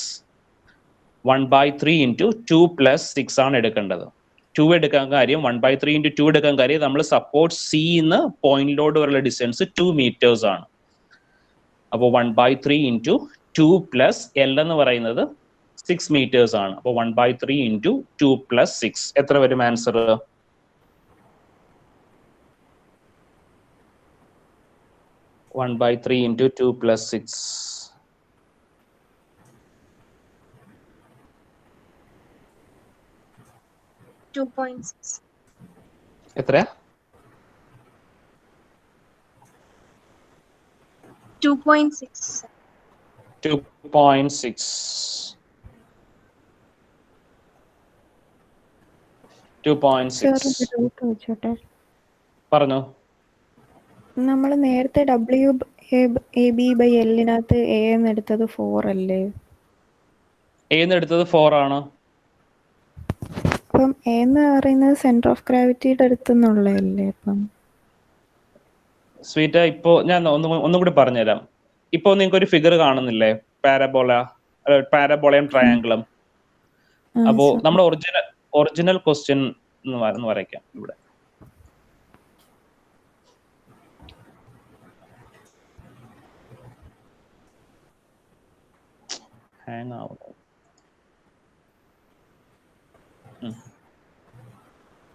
1/3 ഇൻറ്റു 2 പ്ലസ് 6 ആണ് എടുക്കേണ്ടത്. 2 എടുക്കാൻ കാര്യം 1/3 ഇൻറ്റു 2 എടുക്കാൻ കാര്യം നമ്മൾ സപ്പോർട്ട് സി എന്ന് പോയിന്റ് ലോഡ് വരെയുള്ള ഡിസ്റ്റൻസ് 2 മീറ്റേഴ്സ് ആണ്. അപ്പോൾ 1/3 ഇൻറ്റു 2 പ്ലസ് എൽ എന്ന് പറയുന്നത് 6 മീറ്റേഴ്സ് ആണ്. അപ്പോൾ 1/3 ഇൻറ്റു 2 പ്ലസ് 6 എത്ര വരും answer? One by 3 into 2 plus 6. 2.6. എത്ര? 2.6. 2.6. 2.6. പറഞ്ഞോ. നമ്മൾ നേരത്തെ WAB/L-നകത്ത് A എന്ന് എടുത്തത് 4 അല്ലേ? A എന്ന് എടുത്തത് 4 ആണ്. അപ്പം A എന്ന് പറയുന്നത് സെന്റർ ഓഫ് ഗ്രാവിറ്റിയുടെ അടുത്തുനിന്നുള്ളതല്ലേ? അപ്പം സ്വീറ്റ, ഇപ്പോ ഞാൻ ഒന്നും കൂടി പറഞ്ഞുതരാം. ഇപ്പോ നിങ്ങൾക്ക് ഒരു ഫിഗർ കാണുന്നില്ലേ? പാരബോളയും ട്രയാങ്കിളും. അപ്പോ നമ്മുടെ ഒറിജിനൽ ക്വസ്റ്റ്യൻ എന്ന് വരയ്ക്കാം ഇവിടെ. ഹാങ് ആവുന്നു.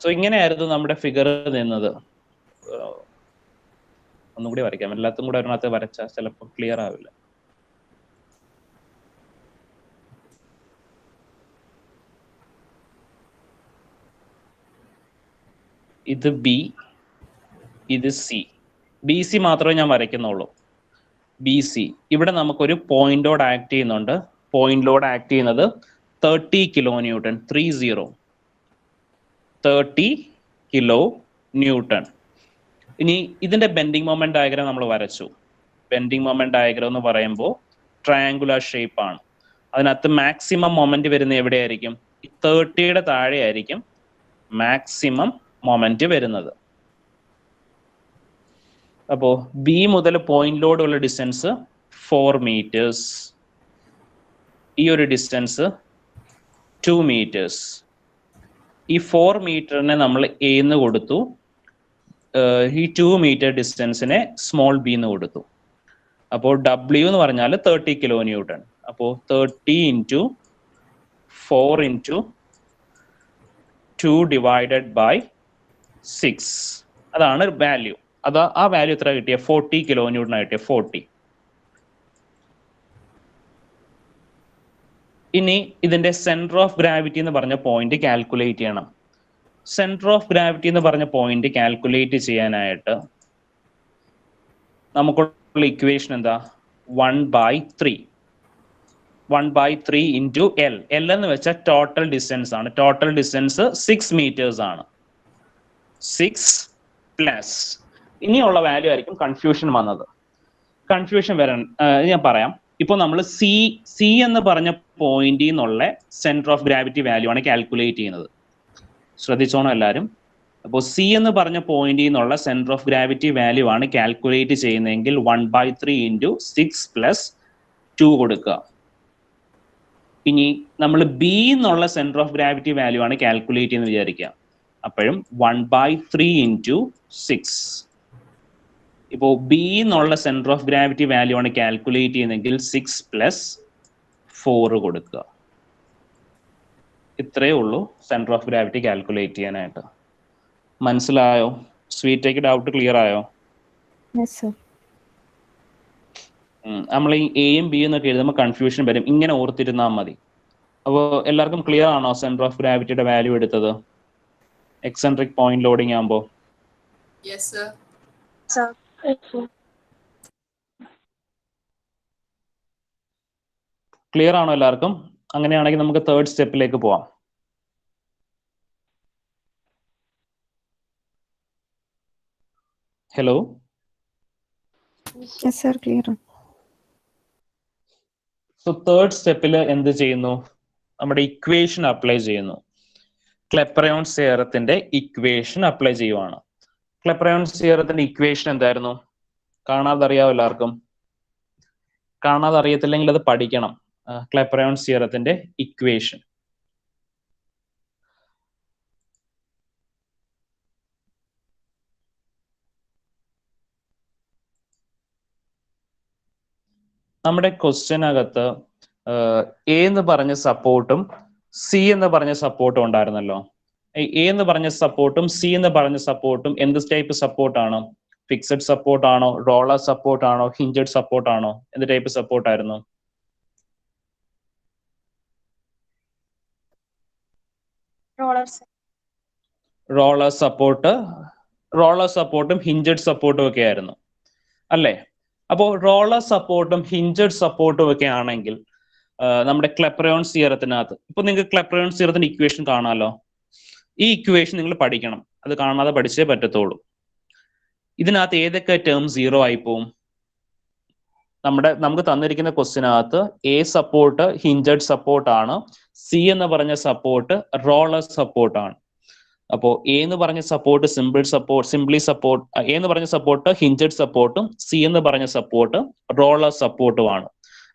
സോ ഇങ്ങനെയായിരുന്നു നമ്മുടെ ഫിഗർ നിന്നത്. ഒന്നും കൂടി വരയ്ക്കാം. എല്ലാത്തും കൂടെ ഒരിടത്ത് വരച്ചാൽ ചിലപ്പോൾ ക്ലിയർ ആവില്ല. ഇത് ബി, ഇത് സി. ബി സി മാത്രമേ ഞാൻ വരയ്ക്കുന്നുള്ളൂ. B C. ഇവിടെ നമുക്കൊരു പോയിന്റ് ലോഡ് ആക്ട് ചെയ്യുന്നുണ്ട്. പോയിന്റ് ലോഡ് ആക്ട് ചെയ്യുന്നത് 30 കിലോ ന്യൂട്ടൺ, 30 കിലോ ന്യൂട്ടൺ. ഇനി ഇതിന്റെ ബെൻഡിങ് മൊമെന്റ് ഡയഗ്രാം നമ്മൾ വരച്ചു. ബെൻഡിങ് മൊമെന്റ് ഡയഗ്രാം എന്ന് പറയുമ്പോൾ ട്രയാങ്കുലർ ഷേപ്പ് ആണ്. അതിനകത്ത് മാക്സിമം മൊമെന്റ് വരുന്നത് എവിടെയായിരിക്കും? 30യുടെ താഴെ ആയിരിക്കും മാക്സിമം മൊമെന്റ് വരുന്നത്. അപ്പോ ബി മുതൽ പോയിന്റ് ലോഡ് ഉള്ള ഡിസ്റ്റൻസ് 4 മീറ്റേഴ്സ്. ഈ ഒരു ഡിസ്റ്റൻസ് 2 മീറ്റേഴ്സ്. ഈ 4 മീറ്ററിനെ നമ്മൾ എ എന്ന് കൊടുത്തു. ഈ 2 മീറ്റർ ഡിസ്റ്റൻസിനെ സ്മോൾ ബി എന്ന് കൊടുത്തു. അപ്പോൾ ഡബ്ല്യു എന്ന് പറഞ്ഞാൽ 30 കിലോ ന്യൂട്ടൺ. അപ്പോൾ 30 × 4 × 2 ഡിവൈഡഡ് ബൈ 6. അതാണ് വാല്യൂ. ആ വാല്യൂ എത്ര കിട്ടിയ? 40 കിലോ ന്യൂട്ടൺ കിട്ടിയ 40. ഇനി ഇതിന്റെ സെന്റർ ഓഫ് ഗ്രാവിറ്റി എന്ന് പറഞ്ഞ പോയിന്റ് കാൽക്കുലേറ്റ് ചെയ്യണം. സെന്റർ ഓഫ് ഗ്രാവിറ്റി എന്ന് പറഞ്ഞ പോയിന്റ് കാൽക്കുലേറ്റ് ചെയ്യാനായിട്ട് നമുക്കുള്ള ഇക്വേഷൻ എന്താ? 1/3. 1/3 ഇൻറ്റു എൽ. എൽ എന്ന് വെച്ചാൽ ടോട്ടൽ ഡിസ്റ്റൻസ് ആണ്. ടോട്ടൽ ഡിസ്റ്റൻസ് 6 മീറ്റേഴ്സ് ആണ്. 6 പ്ലസ് ഇനിയുള്ള വാല്യൂ ആയിരിക്കും കൺഫ്യൂഷൻ വന്നത്. കൺഫ്യൂഷൻ വരാൻ ഞാൻ പറയാം. ഇപ്പോൾ നമ്മൾ സി എന്ന് പറഞ്ഞ പോയിന്റിൽ നിന്നുള്ള സെന്റർ ഓഫ് ഗ്രാവിറ്റി വാല്യൂ ആണ് കാൽക്കുലേറ്റ് ചെയ്യുന്നത്. ശ്രദ്ധിച്ചോണം എല്ലാവരും. അപ്പോൾ സി എന്ന് പറഞ്ഞ പോയിന്റിൽ നിന്നുള്ള സെന്റർ ഓഫ് ഗ്രാവിറ്റി വാല്യൂ ആണ് കാൽക്കുലേറ്റ് ചെയ്യുന്നതെങ്കിൽ 1/3 × 6 + 2 കൊടുക്കുക. ഇനി നമ്മൾ ബി എന്നുള്ള സെന്റർ ഓഫ് ഗ്രാവിറ്റി വാല്യൂ ആണ് കാൽക്കുലേറ്റ് ചെയ്യുന്നത് വിചാരിക്കുക. അപ്പോഴും 1/3 × 6. ഇപ്പോൾ ബി എന്നുള്ള സെന്റർ ഓഫ് ഗ്രാവിറ്റി വാല്യൂ ആണ് കാൽക്കുലേറ്റ് ചെയ്യുന്നതെങ്കിൽ 6 + 4 കൊടുക്കുക. ഇത്രയേ ഉള്ളൂ സെന്റർ ഓഫ് ഗ്രാവിറ്റി കാൽക്കുലേറ്റ് ചെയ്യാനായിട്ട്. മനസ്സിലായോ? സ്വീറ്റേക്ക് ഡൗട്ട് ക്ലിയർ ആയോ? നമ്മൾ ഈ എയും ബി എന്നൊക്കെ എഴുതുമ്പോൾ കൺഫ്യൂഷൻ വരും. ഇങ്ങനെ ഓർത്തിരുന്നാൽ മതി. അപ്പോൾ എല്ലാവർക്കും ക്ലിയർ ആണോ സെന്റർ ഓഫ് ഗ്രാവിറ്റിയുടെ വാല്യൂ എടുത്തത് എക്സെൻട്രിക് പോയിന്റ് ലോഡിംഗ് ആകുമ്പോൾ? ക്ലിയർ ആണോ എല്ലാവർക്കും? അങ്ങനെയാണെങ്കിൽ നമുക്ക് തേർഡ് സ്റ്റെപ്പിലേക്ക് പോവാം. ഹലോ, സോ തേർഡ് സ്റ്റെപ്പിൽ എന്ത് ചെയ്യുന്നു? നമ്മുടെ ഇക്വേഷൻ അപ്ലൈ ചെയ്യുന്നു. ക്ലെപ്പറയോൺസ് തിയറത്തിന്റെ ഇക്വേഷൻ അപ്ലൈ ചെയ്യുവാണ്. ക്ലെപ്പറയോൺസ് തിയറത്തിന്റെ ഇക്വേഷൻ എന്തായിരുന്നു? കാണാതെ അറിയാവോ എല്ലാവർക്കും? കാണാതെ അറിയത്തില്ലെങ്കിൽ അത് പഠിക്കണം. ക്ലെപ്പറയോൺസ് തിയറത്തിന്റെ ഇക്വേഷൻ നമ്മുടെ ക്വസ്റ്റ്യനകത്ത് എ എന്ന് പറഞ്ഞ സപ്പോർട്ടും സി എന്ന് പറഞ്ഞ സപ്പോർട്ടും ഉണ്ടായിരുന്നല്ലോ. എ എന്ന് പറഞ്ഞ സപ്പോർട്ടും സി എന്ന് പറഞ്ഞ സപ്പോർട്ടും എന്ത് ടൈപ്പ് സപ്പോർട്ടാണ്? ഫിക്സഡ് സപ്പോർട്ട് ആണോ? റോളർ സപ്പോർട്ട് ആണോ? ഹിഞ്ചഡ് സപ്പോർട്ട് ആണോ? എന്ത് ടൈപ്പ് സപ്പോർട്ട് ആയിരുന്നു? റോളർ സപ്പോർട്ടും ഹിഞ്ചഡ് സപ്പോർട്ടും ഒക്കെ ആയിരുന്നു അല്ലേ? അപ്പോൾ റോളർ സപ്പോർട്ടും ഹിഞ്ചഡ് സപ്പോർട്ടും ഒക്കെ ആണെങ്കിൽ നമ്മുടെ ക്ലെപ്പറയോൺസ് തിയറത്തിനകത്ത് ഇപ്പൊ നിങ്ങൾക്ക് ക്ലെപ്പറയോൺസ് തിയറത്തിന്റെ ഇക്വേഷൻ കാണാമല്ലോ. ഈ ഇക്വേഷൻ നിങ്ങൾ പഠിക്കണം. അത് കാണാതെ പഠിച്ചേ പറ്റത്തുള്ളൂ. ഇതിനകത്ത് ഏതൊക്കെ ടേം 0 ആയി പോവും? നമുക്ക് തന്നിരിക്കുന്ന ക്വസ്റ്റിനകത്ത് എ സപ്പോർട്ട് ഹിഞ്ചഡ് സപ്പോർട്ട് ആണ്, സി എന്ന് പറഞ്ഞ സപ്പോർട്ട് റോളർ സപ്പോർട്ട് ആണ്. അപ്പോൾ എ എന്ന് പറഞ്ഞ സപ്പോർട്ട് സിംപ്ലി സപ്പോർട്ട്, എ എന്ന് പറഞ്ഞ സപ്പോർട്ട് ഹിഞ്ചഡ് സപ്പോർട്ടും സി എന്ന് പറഞ്ഞ സപ്പോർട്ട് റോളർ സപ്പോർട്ടും ആണ്.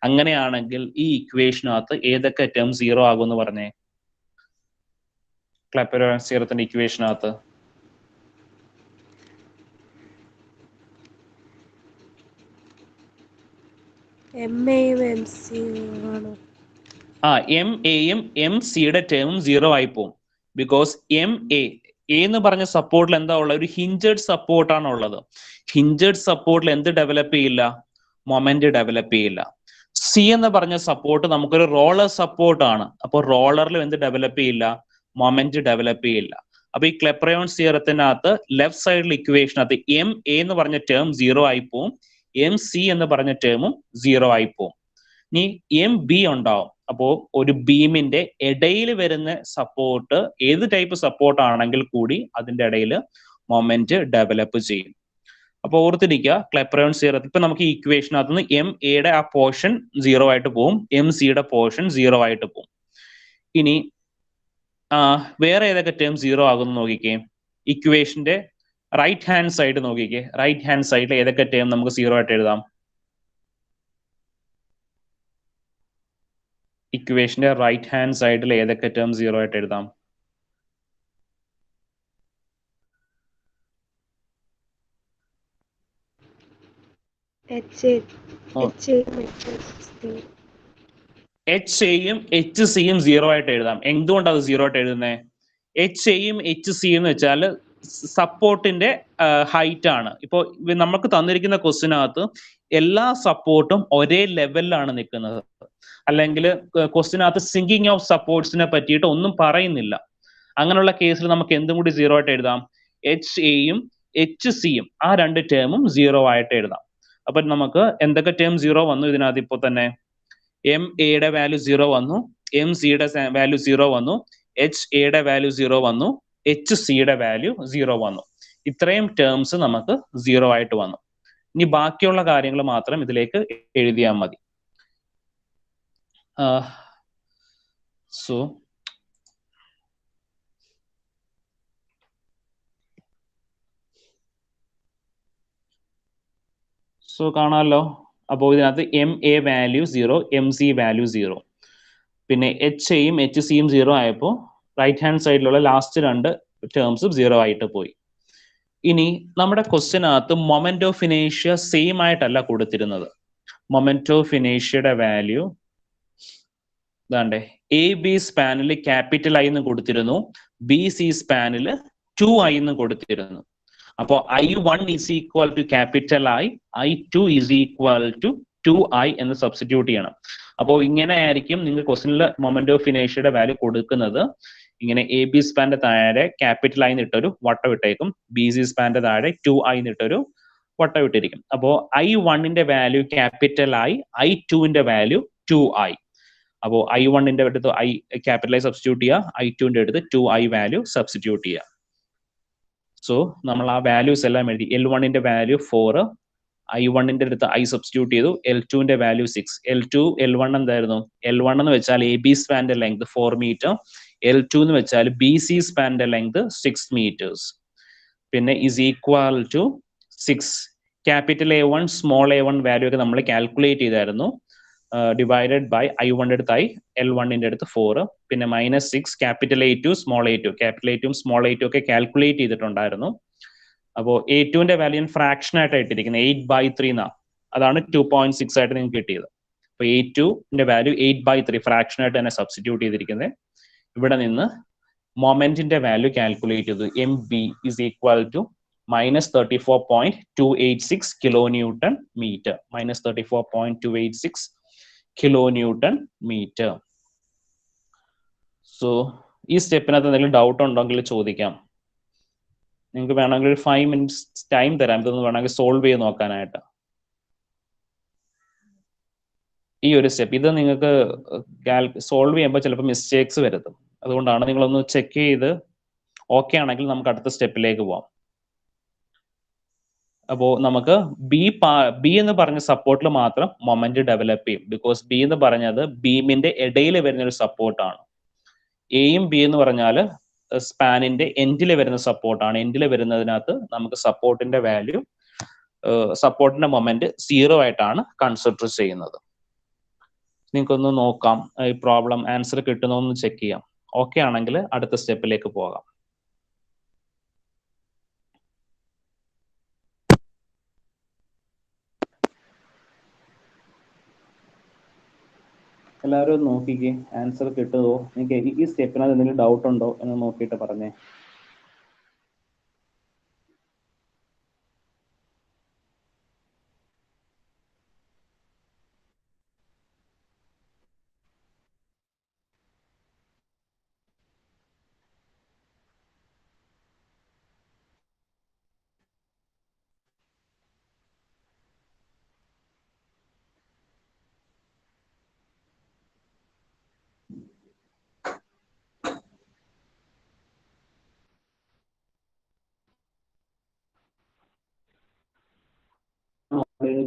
അങ്ങനെയാണെങ്കിൽ ഈ ഇക്വേഷനകത്ത് ഏതൊക്കെ ടേം 0 ആകും എന്ന് പറഞ്ഞേ? ക്ലെപ്പറയോൺസ് തിയറത്തിന്റെ ഇക്വേഷനകത്ത് എം എയും എം സിയുടെ ടേമും 0 ആയി പോകും. ബിക്കോസ് എം എ എന്ന് പറഞ്ഞ സപ്പോർട്ടിൽ എന്താ ഉള്ളത്? ഒരു ഹിഞ്ചഡ് സപ്പോർട്ടാണ് ഉള്ളത്. ഹിഞ്ചഡ് സപ്പോർട്ടിൽ എന്ത് ഡെവലപ്പ് ചെയ്യില്ല? മൊമെന്റ് ഡെവലപ്പ് ചെയ്യില്ല. സി എന്ന് പറഞ്ഞ സപ്പോർട്ട് നമുക്കൊരു റോളർ സപ്പോർട്ടാണ്. അപ്പോൾ റോളറിലും എന്ത് ഡെവലപ്പ് ചെയ്യില്ല? മൊമെന്റ് ഡെവലപ്പ് ചെയ്യില്ല. അപ്പൊ ഈ ക്ലെപ്പറയോൺസ് തിയറത്തിനകത്ത് ലെഫ്റ്റ് സൈഡിൽ ഇക്വേഷനകത്ത് എം എ എന്ന് പറഞ്ഞ ടേം 0 ആയി പോവും, എം സി എന്ന് പറഞ്ഞ ടേമും 0 ആയി പോകും. ഇനി എം ബി ഉണ്ടാവും. അപ്പോൾ ഒരു ബീമിന്റെ ഇടയിൽ വരുന്ന സപ്പോർട്ട് ഏത് ടൈപ്പ് സപ്പോർട്ട് ആണെങ്കിൽ കൂടി അതിന്റെ ഇടയിൽ മൊമെന്റ് ഡെവലപ്പ് ചെയ്യും. അപ്പോൾ ഓർത്തിരിക്കുക ക്ലെപ്പറോൺ സീറോ. ഇപ്പൊ നമുക്ക് ഈ ഇക്വേഷനകത്ത് നിന്ന് എം എയുടെ ആ പോർഷൻ 0 ആയിട്ട് പോകും, എം സിയുടെ പോർഷൻ 0 ആയിട്ട് പോകും. ഇനി വേറെ ഏതൊക്കെ ടേം 0 ആകുന്നു നോക്കിക്കേ. ഇക്വേഷന്റെ റൈറ്റ് ഹാൻഡ് സൈഡ് നോക്കിക്കേ. റൈറ്റ് ഹാൻഡ് സൈഡിൽ ഏതൊക്കെ ടേം നമുക്ക് 0 ആയിട്ട് എഴുതാം? ഇക്വേഷന്റെ റൈറ്റ് ഹാൻഡ് സൈഡിൽ ഏതൊക്കെ ടേം 0 ആയിട്ട് എഴുതാം? HA, എച്ച് എയും എച്ച് സിയും 0 ആയിട്ട് എഴുതാം. എന്തുകൊണ്ടാണ് അത് 0 ആയിട്ട് എഴുതുന്നത്? എച്ച് എയും എച്ച് സിയും എന്ന് വെച്ചാൽ സപ്പോർട്ടിന്റെ ഹൈറ്റ് ആണ്. ഇപ്പോൾ നമുക്ക് തന്നിരിക്കുന്ന ക്വസ്റ്റിനകത്ത് എല്ലാ സപ്പോർട്ടും ഒരേ ലെവലിലാണ് നിൽക്കുന്നത്. അല്ലെങ്കിൽ ക്വസ്റ്റിനകത്ത് സിങ്കിങ് ഓഫ് സപ്പോർട്ട്സിനെ പറ്റിയിട്ട് ഒന്നും പറയുന്നില്ല. അങ്ങനെയുള്ള കേസിൽ നമുക്ക് എന്തും കൂടി 0 ആയിട്ട് എഴുതാം? എച്ച് എയും എച്ച് സിയും ആ രണ്ട് ടേമും 0 ആയിട്ട് എഴുതാം. അപ്പൊ നമുക്ക് എന്തൊക്കെ ടേം 0 വന്നു ഇതിനകത്ത്? ഇപ്പോൾ തന്നെ എം എയുടെ വാല്യൂ 0 വന്നു, എം സിയുടെ വാല്യൂ 0 വന്നു, എച്ച് എയുടെ വാല്യൂ 0 വന്നു, എച്ച് സിയുടെ വാല്യൂ 0 വന്നു. ഇത്രയും ടേംസ് നമുക്ക് 0 ആയിട്ട് വന്നു. ഇനി ബാക്കിയുള്ള കാര്യങ്ങൾ മാത്രം ഇതിലേക്ക് എഴുതിയാൽ മതി. സോ കാണാമല്ലോ. അപ്പോൾ ഇതിനകത്ത് M A value 0, M C value 0, പിന്നെ എച്ച് എയും എച്ച് സിയും 0 ആയപ്പോൾ റൈറ്റ് ഹാൻഡ് സൈഡിലുള്ള ലാസ്റ്റ് രണ്ട് ടേംസും 0 ആയിട്ട് പോയി. ഇനി നമ്മുടെ ക്വസ്റ്റ്യനകത്ത് മൊമെന്റ് ഓഫ് ഇനേഷ്യ സെയിം ആയിട്ടല്ല കൊടുത്തിരുന്നത്. മൊമെന്റ് ഓഫ് ഇനേഷ്യയുടെ വാല്യൂ ഇതാണ്ടേ, എ ബി സ്പാനിൽ ക്യാപിറ്റൽ ഐ എന്ന് കൊടുത്തിരുന്നു, ബി സി സ്പാനിൽ 2i എന്ന് കൊടുത്തിരുന്നു. അപ്പോൾ I1 is equal to capital I2 is equal to 2i എന്ന് സബ്സ്റ്റിറ്റ്യൂട്ട് ചെയ്യണം. അപ്പോൾ ഇങ്ങനെ ആയിരിക്കും നിങ്ങൾ ക്വസ്റ്റനിൽ മൊമെന്റ് ഓഫ് ഇനേഷ്യയുടെ വാല്യൂ കൊടുക്കുന്നത്. ഇങ്ങനെ എ ബി സ്പാന്റെ താഴെ ക്യാപിറ്റൽ ഐ എന്നിട്ടൊരു വട്ടം ഇട്ടേക്കും, ബി സി സ്പാന്റെ താഴെ 2i എന്നിട്ടൊരു വട്ടം ഇട്ടിരിക്കും. അപ്പോൾ I1ന്റെ വാല്യൂ ക്യാപിറ്റൽ I2ന്റെ വാല്യൂ 2i. അപ്പോൾ I1ന്റെ അടുത്ത് ക്യാപിറ്റൽ ഐ സബ്സ്റ്റിറ്റ്യൂട്ട് ചെയ്യുക, I2ന്റെ അടുത്ത് 2i വാല്യൂ സബ്സ്റ്റിറ്റ്യൂട്ട് ചെയ്യുക. സോ നമ്മൾ ആ വാല്യൂസ് എല്ലാം എഴുതി. L1ന്റെ വാല്യൂ 4, I1ന്റെ അടുത്ത് I സബ്സ്റ്റിറ്റ്യൂട്ട് ചെയ്തു, L2ന്റെ വാല്യൂ 6. L1 എന്തായിരുന്നു? L1 എന്ന് വെച്ചാൽ എ ബി സ്പാന്റെ ലെങ്ത് 4 മീറ്റർ, L2 എന്ന് വെച്ചാൽ ബി സി സ്പാന്റെ ലെങ്ത് 6 meters. പിന്നെ is equal to 6. Capital A1 small A1 value ഒക്കെ നമ്മൾ കാൽക്കുലേറ്റ് ചെയ്തായിരുന്നു. ഡിവൈഡഡ് ബൈ I1ന്റെ അടുത്ത് I, L1ന്റെ അടുത്ത് 4, പിന്നെ -6 capital A2 small A2. Capital A2 small A2 ഒക്കെ കാൽക്കുലേറ്റ് ചെയ്തിട്ടുണ്ടായിരുന്നു. അപ്പോൾ A2ന്റെ വാല്യൂ ഫ്രാക്ഷൻ ആയിട്ട് ഇട്ടിരിക്കുന്നത് 8/3 എന്നാ. അതാണ് 2.6 ആയിട്ട് നിങ്ങൾക്ക് കിട്ടിയത്. അപ്പൊ A2ന്റെ വാല്യൂ 8/3 ഫ്രാക്ഷൻ ആയിട്ട് തന്നെ സബ്സ്റ്റിറ്റ്യൂട്ട് ചെയ്തിരിക്കുന്നത്. ഇവിടെ നിന്ന് മൊമെന്റിന്റെ വാല്യൂ കാൽക്കുലേറ്റ് ചെയ്തു. M B is equal to -34.286 kilonewton meter. -34.286 kilonewton meter. So ഈ സ്റ്റെപ്പിനകത്ത് എന്തെങ്കിലും ഡൗട്ട് ഉണ്ടെങ്കിൽ ചോദിക്കാം. നിങ്ങൾക്ക് വേണമെങ്കിൽ ഒരു 5 minutes ടൈം തരാം, ഇതൊന്ന് വേണമെങ്കിൽ സോൾവ് ചെയ്ത് നോക്കാനായിട്ട്. ഈ ഒരു സ്റ്റെപ്പ് ഇത് നിങ്ങൾക്ക് സോൾവ് ചെയ്യുമ്പോൾ ചിലപ്പോൾ മിസ്റ്റേക്സ് വരുത്തും. അതുകൊണ്ടാണ് നിങ്ങളൊന്ന് ചെക്ക് ചെയ്ത് ഓക്കെ ആണെങ്കിൽ നമുക്ക് അടുത്ത സ്റ്റെപ്പിലേക്ക് പോവാം. അപ്പോൾ നമുക്ക് ബി എന്ന് പറഞ്ഞ സപ്പോർട്ടിൽ മാത്രം മൊമെന്റ് ഡെവലപ്പ് ചെയ്യും. ബിക്കോസ് ബി എന്ന് പറഞ്ഞത് ബീമിന്റെ ഇടയിൽ വരുന്ന ഒരു സപ്പോർട്ടാണ്. എയും ബി എന്ന് പറഞ്ഞാൽ സ്പാനിന്റെ എൻഡിൽ വരുന്ന സപ്പോർട്ടാണ്. എൻഡിൽ വരുന്നതിനകത്ത് നമുക്ക് സപ്പോർട്ടിന്റെ വാല്യൂ, സപ്പോർട്ടിന്റെ മൊമെന്റ് 0 ആയിട്ടാണ് കൺസിഡർ ചെയ്യുന്നത്. നിങ്ങൾക്കൊന്ന് നോക്കാം, ഈ പ്രോബ്ലം ആൻസർ കിട്ടുന്നോന്ന് ചെക്ക് ചെയ്യാം. ഓക്കെ ആണെങ്കിൽ അടുത്ത സ്റ്റെപ്പിലേക്ക് പോകാം. എല്ലാവരും നോക്കിക്കേ, ആൻസർ കിട്ടുമോ? നിങ്ങൾക്ക് ഈ സ്റ്റെപ്പിനകത്ത് എന്തെങ്കിലും ഡൗട്ട് ഉണ്ടോ എന്ന് നോക്കിയിട്ട് പറഞ്ഞേ.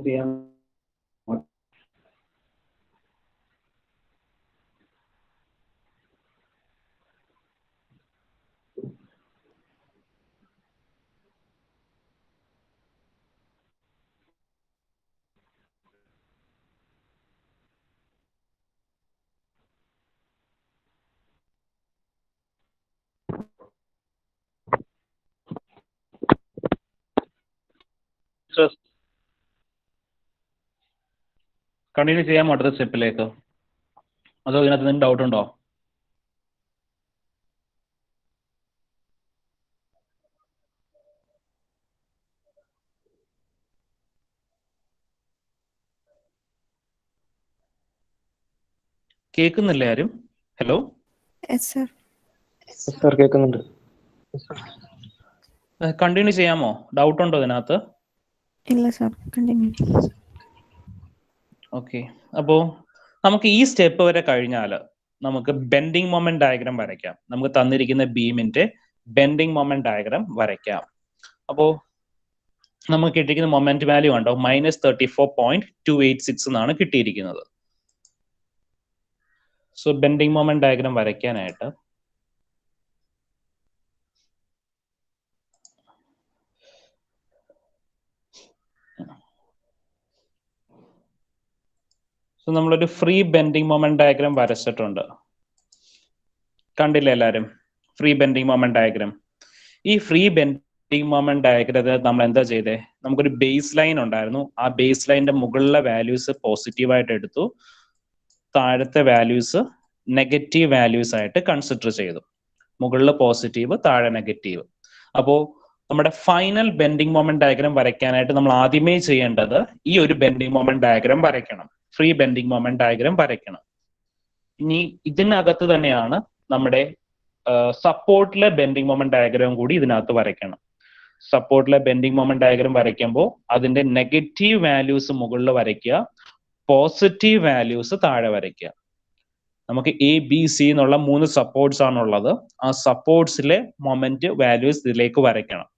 ചെയ്യാം. കണ്ടിന്യൂ ചെയ്യാമോ അടുത്ത സ്റ്റെപ്പിലേക്ക്? അതോ ഇതിനകത്ത് എന്തെങ്കിലും ഡൗട്ട് ഉണ്ടോ? കേൾക്കുന്നില്ലേ ആരും? Hello, yes sir. സാർ കേൾക്കുന്നുണ്ട്. കണ്ടിന്യൂ ചെയ്യാമോ? ഡൗട്ട് ഉണ്ടോ ഇതിനകത്ത്? ഇല്ല സർ, കണ്ടിന്യൂ. ഓക്കെ, അപ്പോൾ നമുക്ക് ഈ സ്റ്റെപ്പ് വരെ കഴിഞ്ഞാൽ നമുക്ക് ബെൻഡിങ് മൊമെന്റ് ഡയഗ്രാം വരയ്ക്കാം. നമുക്ക് തന്നിരിക്കുന്ന ബീമിന്റെ ബെൻഡിങ് മൊമെന്റ് ഡയഗ്രാം വരയ്ക്കാം. അപ്പോൾ നമുക്ക് കിട്ടിയിരിക്കുന്ന മൊമെന്റ് വാല്യൂ ഉണ്ടോ? -34.286 എന്നാണ് കിട്ടിയിരിക്കുന്നത്. സോ ബെൻഡിങ് മൊമെന്റ് ഡയഗ്രാം വരയ്ക്കാനായിട്ട് നമ്മളൊരു ഫ്രീ ബെൻഡിങ് മൊമെന്റ് ഡയഗ്രാം വരച്ചിട്ടുണ്ട്. കണ്ടില്ലേ എല്ലാവരും? Free bending moment diagram. ഈ ഫ്രീ ബെൻഡിങ് മൊമെന്റ് ഡയഗ്രത്തിൽ നമ്മൾ എന്താ ചെയ്തേ? നമുക്കൊരു ബേസ് ലൈൻ ഉണ്ടായിരുന്നു. ആ ബേസ് ലൈനിന്റെ മുകളിലെ വാല്യൂസ് പോസിറ്റീവായിട്ട് എടുത്തു, താഴത്തെ വാല്യൂസ് നെഗറ്റീവ് വാല്യൂസ് ആയിട്ട് കൺസിഡർ ചെയ്തു. മുകളിൽ പോസിറ്റീവ്, താഴെ നെഗറ്റീവ്. അപ്പോൾ നമ്മുടെ ഫൈനൽ ബെൻഡിങ് മൊമെന്റ് ഡയഗ്രാം വരയ്ക്കാനായിട്ട് നമ്മൾ ആദ്യമേ ചെയ്യേണ്ടത് ഈ ഒരു ബെൻഡിങ് മൊമെന്റ് ഡയഗ്രാം വരയ്ക്കണം. ഫ്രീ ബെൻഡിങ് മൊമെന്റ് ഡയഗ്രാം വരയ്ക്കണം. ഇനി ഇതിനകത്ത് തന്നെയാണ് നമ്മുടെ സപ്പോർട്ടിലെ ബെൻഡിങ് മൊമെന്റ് ഡയഗ്രാം കൂടി ഇതിനകത്ത് വരയ്ക്കണം. സപ്പോർട്ടിലെ ബെൻഡിങ് മൊമെന്റ് ഡയഗ്രാം വരയ്ക്കുമ്പോൾ അതിന്റെ നെഗറ്റീവ് വാല്യൂസ് മുകളിൽ വരയ്ക്കുക, പോസിറ്റീവ് വാല്യൂസ് താഴെ വരയ്ക്കുക. നമുക്ക് ABC എന്നുള്ള 3 സപ്പോർട്ട്സ് ആണുള്ളത്. ആ സപ്പോർട്ട്സിലെ മൊമെന്റ് വാല്യൂസ് ഇതിലേക്ക് വരയ്ക്കണം.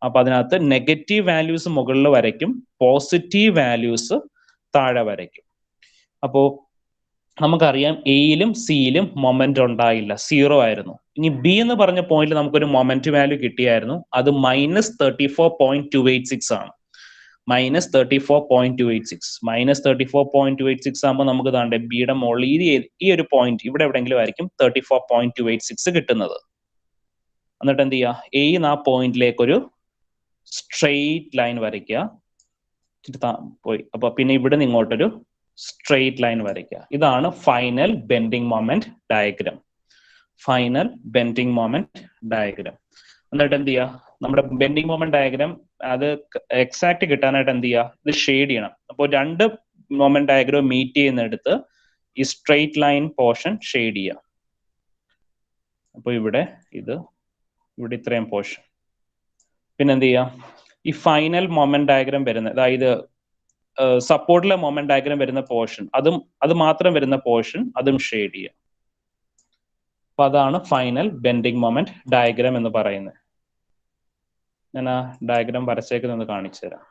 അപ്പൊ അതിനകത്ത് നെഗറ്റീവ് വാല്യൂസ് മുകളിൽ വരയ്ക്കും, പോസിറ്റീവ് വാല്യൂസ് താഴെ വരയ്ക്കും. അപ്പോ നമുക്കറിയാം എയിലും സിയിലും മൊമെന്റ് ഉണ്ടായില്ല, 0 ആയിരുന്നു. ഇനി ബി എന്ന് പറഞ്ഞ പോയിന്റിൽ നമുക്കൊരു മൊമെന്റ് വാല്യൂ കിട്ടിയായിരുന്നു. അത് -34.286 ആണ്. -34.286 ആകുമ്പോൾ നമുക്ക് താണ്ടെ ബിയുടെ മുകളിൽ ഈ ഒരു പോയിന്റ് ഇവിടെ എവിടെയെങ്കിലും ആയിരിക്കും 34.286 കിട്ടുന്നത്. എന്നിട്ട് എന്ത് ചെയ്യുക? എയിന്ന് ആ പോയിന്റിലേക്ക് ഒരു സ്ട്രെയിറ്റ് ലൈൻ വരയ്ക്കുക. പോയി അപ്പൊ പിന്നെ ഇവിടെ നിന്ന് ഇങ്ങോട്ടൊരു സ്ട്രെയിറ്റ് ലൈൻ വരയ്ക്കുക. ഇതാണ് final bending moment diagram. Final bending moment diagram. എന്നിട്ട് എന്ത് ചെയ്യുക? നമ്മുടെ ബെൻഡിങ് മൊമെന്റ് ഡയഗ്രാം അത് എക്സാക്ട് കിട്ടാനായിട്ട് എന്ത് ചെയ്യുക? ഇത് ഷെയ്ഡ് ചെയ്യണം. അപ്പോൾ 2 മൊമെന്റ് ഡയഗ്രാം മീറ്റ് ചെയ്യുന്നിടത്ത് ഈ സ്ട്രെയിറ്റ് ലൈൻ പോർഷൻ ഷെയ്ഡ് ചെയ്യുക. അപ്പോൾ ഇവിടെ ഇത്രയും പോർഷൻ. പിന്നെ എന്ത് ചെയ്യുക? ഈ ഫൈനൽ മൊമെന്റ് ഡയഗ്രാം വരുന്ന, അതായത് സപ്പോർട്ടിലെ മൊമെന്റ് ഡയഗ്രാം വരുന്ന പോർഷൻ, അത് മാത്രം വരുന്ന പോർഷൻ അതും ഷെയ്ഡ് ചെയ്യുക. അപ്പൊ അതാണ് ഫൈനൽ ബെൻഡിങ് മൊമെന്റ് ഡയഗ്രാം എന്ന് പറയുന്നത്. ഞാൻ ആ ഡയഗ്രാം വരച്ചേക്കുന്നൊന്ന് കാണിച്ചു തരാം.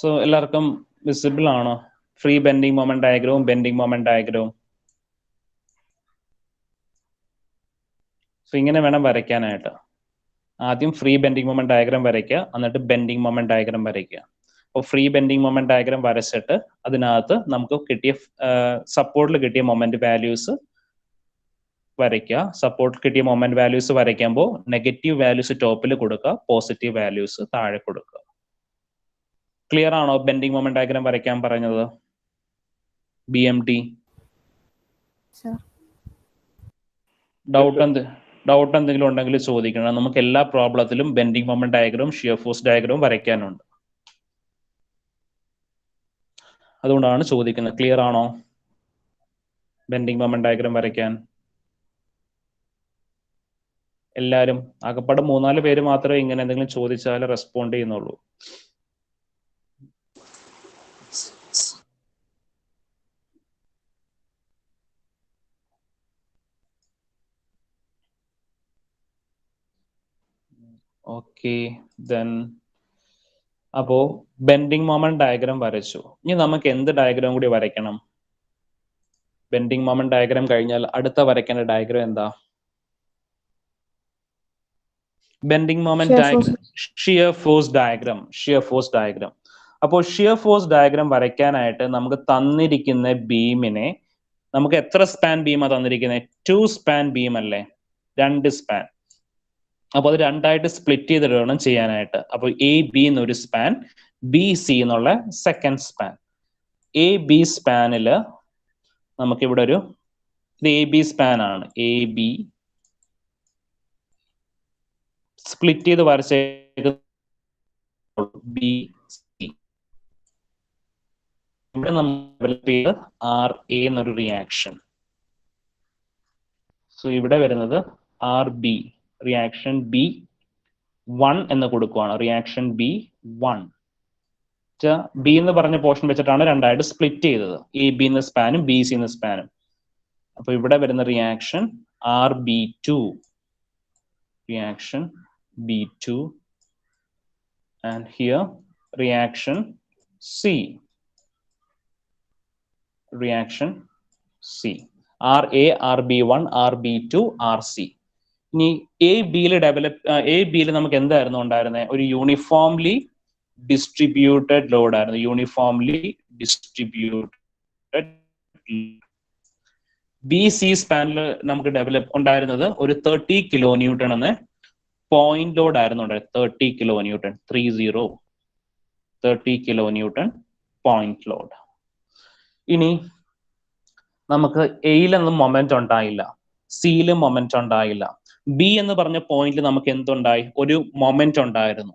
സോ എല്ലാവർക്കും വിസിബിൾ ആണോ? ഫ്രീ ബെൻഡിങ് മൊമെന്റ് ഡയഗ്രവും ബെൻഡിങ് മൊമെന്റ് ഡയഗ്രവും. സോ ഇങ്ങനെ വേണം വരയ്ക്കാനായിട്ട്. ആദ്യം ഫ്രീ ബെൻഡിങ് മൊമെന്റ് ഡയഗ്രാം വരയ്ക്കുക, എന്നിട്ട് ബെൻഡിങ് മൊമെന്റ് ഡയഗ്രാം വരയ്ക്കുക. അപ്പോൾ ഫ്രീ ബെൻഡിങ് മൊമെന്റ് ഡയഗ്രാം വരച്ചിട്ട് അതിനകത്ത് നമുക്ക് കിട്ടിയ സപ്പോർട്ടിൽ കിട്ടിയ മൊമെന്റ് വാല്യൂസ് വരയ്ക്കുക. സപ്പോർട്ടിൽ കിട്ടിയ മൊമെന്റ് വാല്യൂസ് വരയ്ക്കുമ്പോൾ നെഗറ്റീവ് വാല്യൂസ് ടോപ്പിൽ കൊടുക്കുക, പോസിറ്റീവ് വാല്യൂസ് താഴെ കൊടുക്കുക. ക്ലിയർ ആണോ ബെൻഡിങ് മൊമെന്റ് ഡയഗ്രാം വരയ്ക്കാൻ പറഞ്ഞത്? BMD ഡൗട്ട് എന്തെങ്കിലും ഉണ്ടെങ്കിൽ ചോദിക്കണം. നമുക്ക് എല്ലാ പ്രോബ്ലത്തിലും bending moment diagram, shear force diagram വരയ്ക്കാനുണ്ട്. അതുകൊണ്ടാണ് ചോദിക്കുന്നത്. ക്ലിയർ ആണോ ബെൻഡിങ് മൊമെന്റ് ഡയഗ്രാം വരയ്ക്കാൻ? എല്ലാവരും ആകപ്പാടെ 3-4 പേര് മാത്രമേ ഇങ്ങനെ എന്തെങ്കിലും ചോദിച്ചാൽ റെസ്പോണ്ട് ചെയ്യുന്നുള്ളൂ. ഓക്കെ, ദെൻ അപ്പോ ബെൻഡിങ് മൊമെന്റ് ഡയഗ്രാം വരച്ചു. ഇനി നമുക്ക് എന്ത് ഡയഗ്രാം കൂടി വരയ്ക്കണം? ബെൻഡിങ് മൊമെന്റ് ഡയഗ്രാം കഴിഞ്ഞാൽ അടുത്ത വരയ്ക്കേണ്ട ഡയഗ്രാം എന്താ? Bending moment diagram, shear force diagram. Shear force diagram. അപ്പോൾ ഷിയർ ഫോഴ്സ് ഡയഗ്രാം വരയ്ക്കാനായിട്ട് നമുക്ക് തന്നിരിക്കുന്ന ബീമിനെ, നമുക്ക് എത്ര സ്പാൻ ബീമാ തന്നിരിക്കുന്നത്? 2 സ്പാൻ ബീം അല്ലേ? 2 സ്പാൻ. അപ്പൊ അത് രണ്ടായിട്ട് സ്പ്ലിറ്റ് ചെയ്തിട്ട് വേണം ചെയ്യാനായിട്ട്. അപ്പൊ എ ബി എന്നൊരു സ്പാൻ, ബി സി എന്നുള്ള സെക്കൻഡ് സ്പാൻ. എ ബി സ്പാനില് നമുക്കിവിടെ ഒരു, ഇത് എ ബി സ്പാൻ ആണ്. എ ബി സ്പ്ലിറ്റ് ചെയ്ത് വരച്ചേക്കുന്നത് ബി സി. ഇവിടെ നമ്മൾ ഡെവലപ്പ് ചെയ്ത് ആർ എ എന്നൊരു റിയാക്ഷൻ. സോ ഇവിടെ വരുന്നത് ആർ ബി, റിയാക്ഷൻ ബി 1 എന്ന് കൊടുക്കുവാണ്. Reaction B 1. ബി എന്ന് പറഞ്ഞ പോർഷൻ വെച്ചിട്ടാണ് രണ്ടായിട്ട് സ്പ്ലിറ്റ് ചെയ്തത്, എ ബി എന്ന സ്പാനും ബി സി എന്ന സ്പാനും. അപ്പൊ ഇവിടെ വരുന്ന reaction R B 2, reaction B 2, and here reaction C, reaction C. R A, R B 1, R B 2, R C. ഇനി എ ബിയിൽ നമുക്ക് എന്തായിരുന്നു ഉണ്ടായിരുന്നത്? ഒരു യൂണിഫോംലി ഡിസ്ട്രിബ്യൂട്ടഡ് ലോഡ് ആയിരുന്നു. Uniformly distributed. ബി സി സ്പാനിൽ നമുക്ക് ഉണ്ടായിരുന്നത് ഒരു 30 കിലോ ന്യൂട്ടൺ എന്ന പോയിന്റ് ലോഡ് ആയിരുന്നു ഉണ്ടായിരുന്നത്. 30 kilonewton, 30 kilonewton point load. ഇനി നമുക്ക് എയിലൊന്നും മൊമെന്റ് ഉണ്ടായില്ല, സിയിലും മൊമെന്റ് ഉണ്ടായില്ല. ബി എന്ന് പറഞ്ഞ പോയിന്റിൽ നമുക്ക് എന്തുണ്ടായി? ഒരു മൊമെന്റ് ഉണ്ടായിരുന്നു.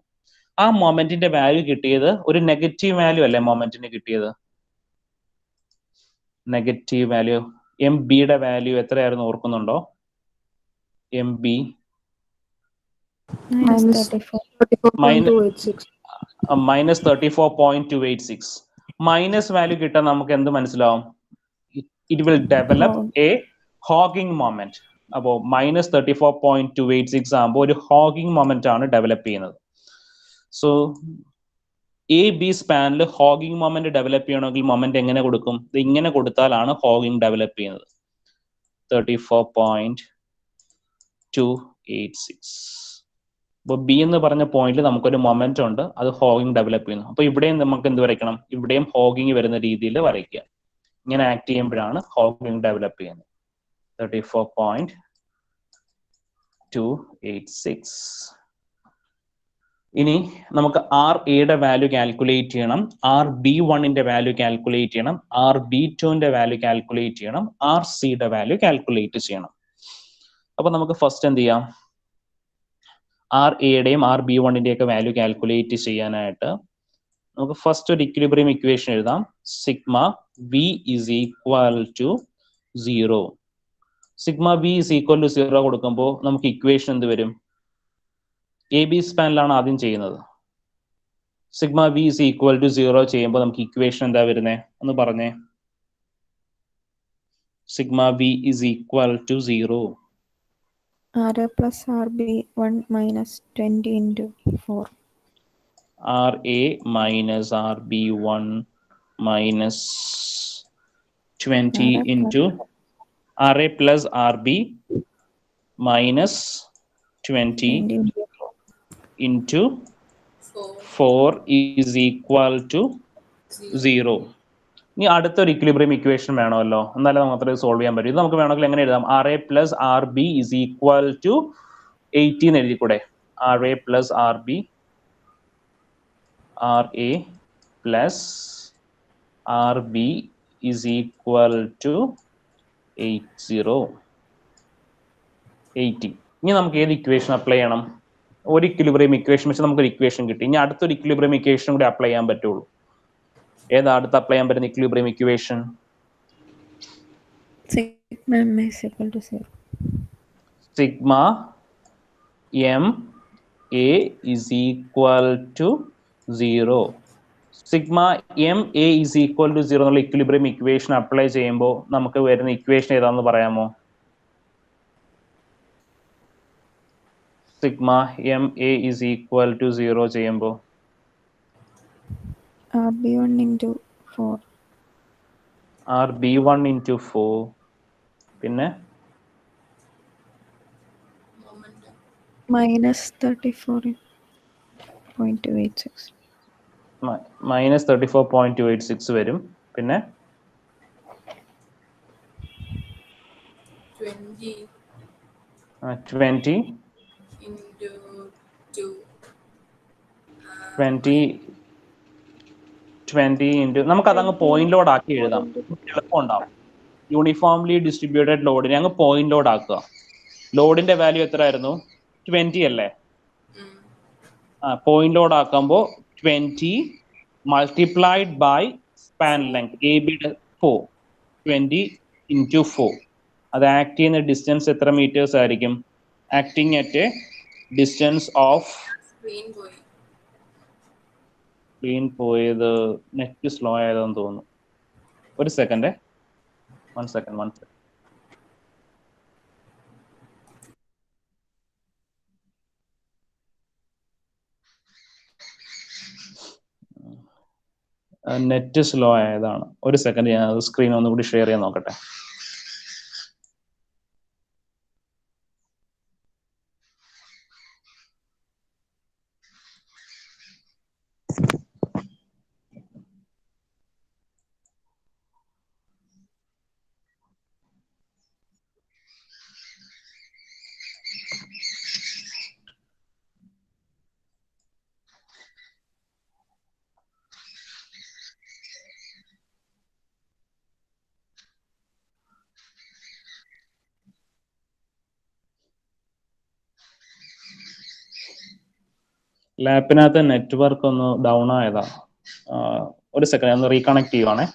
ആ മൊമെന്റിന്റെ വാല്യൂ കിട്ടിയത് ഒരു നെഗറ്റീവ് വാല്യൂ അല്ലേ മൊമെന്റിന് കിട്ടിയത്? Negative value. എം ബിയുടെ വാല്യൂ എത്രയായിരുന്നു ഓർക്കുന്നുണ്ടോ? M B -34.286. മൈനസ് വാല്യൂ കിട്ടാൻ നമുക്ക് എന്ത് മനസ്സിലാവും? It will develop a hogging moment. അപ്പോ -34.286 ആകുമ്പോൾ ഒരു ഹോഗിങ് മൊമെന്റ് ആണ് ഡെവലപ്പ് ചെയ്യുന്നത്. സോ എ ബി സ്പാനിൽ ഹോഗിങ് മൊമെന്റ് ഡെവലപ്പ് ചെയ്യണമെങ്കിൽ മൊമെന്റ് എങ്ങനെ കൊടുക്കും? ഇത് ഇങ്ങനെ കൊടുത്താലാണ് ഹോഗിങ് ഡെവലപ്പ് ചെയ്യുന്നത്. 34.286. അപ്പോൾ ബി എന്ന് പറഞ്ഞ പോയിന്റിൽ നമുക്കൊരു മൊമെന്റ് ഉണ്ട്, അത് ഹോഗിങ് ഡെവലപ്പ് ചെയ്യുന്നു. അപ്പൊ ഇവിടെയും നമുക്ക് എന്ത് വരയ്ക്കണം? ഇവിടെയും ഹോഗിങ് വരുന്ന രീതിയിൽ വരയ്ക്കുക. ഇങ്ങനെ ആക്ട് ചെയ്യുമ്പോഴാണ് ഹോഗിങ് ഡെവലപ്പ് ചെയ്യുന്നത്. 34.286. ഇനി നമുക്ക് ആർ എയുടെ വാല്യൂ കാൽക്കുലേറ്റ് ചെയ്യണം, ആർ ബി 1ന്റെ വാല്യൂ കാൽക്കുലേറ്റ് ചെയ്യണം, ആർ ബി 2ന്റെ വാല്യൂ കാൽക്കുലേറ്റ് ചെയ്യണം, ആർ സിയുടെ വാല്യൂ കാൽക്കുലേറ്റ് ചെയ്യണം. അപ്പൊ നമുക്ക് ഫസ്റ്റ് എന്ത് ചെയ്യാം? ആർ എയുടെയും ആർ ബി 1ന്റെയും ഒക്കെ വാല്യൂ കാൽക്കുലേറ്റ് ചെയ്യാനായിട്ട് നമുക്ക് ഫസ്റ്റ് ഒരു ഇക്വിലിബ്രിയം ഇക്വേഷൻ എഴുതാം. Sigma V is equal to 0. Sigma V is equal to 0 കൊടുക്കുമ്പോൾ നമുക്ക് ഇക്വേഷൻ എന്ത് വരും? എ ബി സ്പാനിലാണ് ആദ്യം ചെയ്യുന്നത്. Sigma V is equal to 0 ചെയ്യുമ്പോൾ നമുക്ക് ഇക്വേഷൻ എന്താ വരുന്നത്? ഒന്ന് പറഞ്ഞേ. Sigma V is equal to 0. RA plus RB1 minus 20 into 4. RA minus RB1 minus 20 into RA plus RB minus 20 into 4 is equal to 0. ഇനി അടുത്തൊരു ഇക്വിലിബ്രിയം ഇക്വേഷൻ വേണമല്ലോ, എന്നാലും നമുക്ക് അത്രയും സോൾവ് ചെയ്യാൻ പറ്റും. ഇത് നമുക്ക് വേണമെങ്കിൽ എങ്ങനെ എഴുതാം? RA plus RB is equal to 80 എന്ന് എഴുതിക്കൂടെ? RA plus RB, RA plus RB is equal to 80. ഇനി നമുക്ക് ഏത് ഇക്വേഷൻ അപ്ലൈ ചെയ്യണം? ഒരു ഇക്വിലിബ്രിയം ഇക്വേഷൻ വെച്ച് നമുക്കൊരു ഇക്വേഷൻ കിട്ടി. ഇനി അടുത്തൊരു ഇക്വിലിബ്രിയം ഇക്വേഷൻ കൂടി അപ്ലൈ ചെയ്യാൻ പറ്റുള്ളൂ. ഏതാ അടുത്ത് അപ്ലൈ ചെയ്യാൻ പറ്റുന്ന equilibrium equation? Sigma m is equal to 0. Sigma M A is equal to 0. Sigma M A is equal to 0 എന്നുള്ള ഇക്വിലിബ്രിയം ഇക്വേഷൻ അപ്ലൈ ചെയ്യുമ്പോൾ നമുക്ക് വരുന്ന ഇക്വേഷൻ ഏതാണെന്ന് പറയാമോ? Sigma M A is equal to 0 ചെയ്യുമ്പോൾ RB1 into 4. RB1 into 4. പിന്നെ Minus 34.286. Minus 34.286 വരും. പിന്നെ 20 into നമുക്ക് അതങ്ങ് പോയിന്റ് ലോഡ് ആക്കി എഴുതാം, എളുപ്പം ഉണ്ടാവും. യൂണിഫോംലി ഡിസ്ട്രിബ്യൂട്ടഡ് ലോഡിനെ അങ്ങ് പോയിന്റ് ലോഡ് ആക്കുക. ലോഡിന്റെ വാല്യൂ എത്ര ആയിരുന്നു? 20 അല്ലേ? പോയിന്റ് ലോഡ് ആക്കുമ്പോൾ 20 multiplied by span length AB 4, 20 into 4. അത് ആക്ട് ചെയ്യുന്ന ഡിസ്റ്റൻസ് എത്ര മീറ്റേഴ്സ് ആയിരിക്കും? Acting at A distance of screen പോയത് നെറ്റ് സ്ലോ ആയതെന്ന് തോന്നുന്നു. ഒരു സെക്കൻഡ്, 1 second. നെറ്റ് സ്ലോ ആയതാണ്. ഒരു സെക്കൻഡ്, ഞാൻ സ്ക്രീൻ ഒന്നുകൂടി ഷെയർ ചെയ്യാൻ നോക്കട്ടെ. ലാപ്പിനകത്ത് നെറ്റ്വർക്ക് ഒന്ന് ഡൗൺ ആയതാ. ഒരു സെക്കൻഡ്, ഒന്ന് റീകണക്ട് ചെയ്യുവാണേ.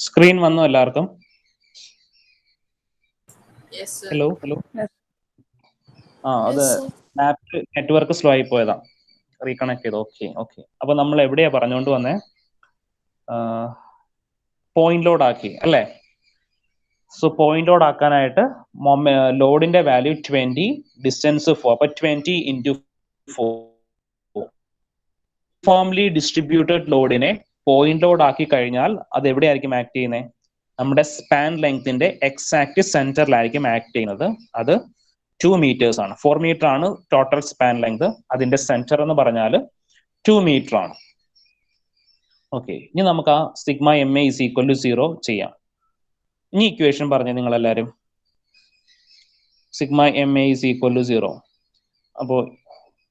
സ്ക്രീൻ വന്നു എല്ലാവർക്കും? ഹലോ. അത് ആപ്പ് നെറ്റ്വർക്ക് സ്ലോ ആയി പോയതാ, റീകണക്ട് ചെയ്തു. ഓക്കെ. അപ്പൊ നമ്മൾ എവിടെയാ പറഞ്ഞുകൊണ്ട് വന്നേ? പോയിന്റ് ലോഡ് ആക്കി അല്ലേ? സോ പോയിന്റ് ലോഡ് ആക്കാനായിട്ട് ലോഡിന്റെ വാല്യൂ 20, ഡിസ്റ്റൻസ് 4. അപ്പൊ 20 into 4. യൂണിഫോംലി ഡിസ്ട്രിബ്യൂട്ടഡ് ലോഡിനെ പോയിന്റ് ലോഡ് ആക്കി കഴിഞ്ഞാൽ അത് എവിടെയായിരിക്കും ആക്ട് ചെയ്യുന്നത്? നമ്മുടെ സ്പാൻ ലെങ്ത്തിന്റെ എക്സാക്ട് സെന്ററിലായിരിക്കും ആക്ട് ചെയ്യുന്നത്. അത് 2 meters ആണ്. 4 meter ആണ് ടോട്ടൽ സ്പാൻ ലെങ്ത്. അതിന്റെ സെന്റർ എന്ന് പറഞ്ഞാൽ 2 meter ആണ്. ഓക്കെ, ഇനി നമുക്ക് ആ sigma M A is equal to 0 ചെയ്യാം. ഇനി ഇക്വേഷൻ പറഞ്ഞേ നിങ്ങൾ എല്ലാവരും. Sigma M A is equal to 0. അപ്പോൾ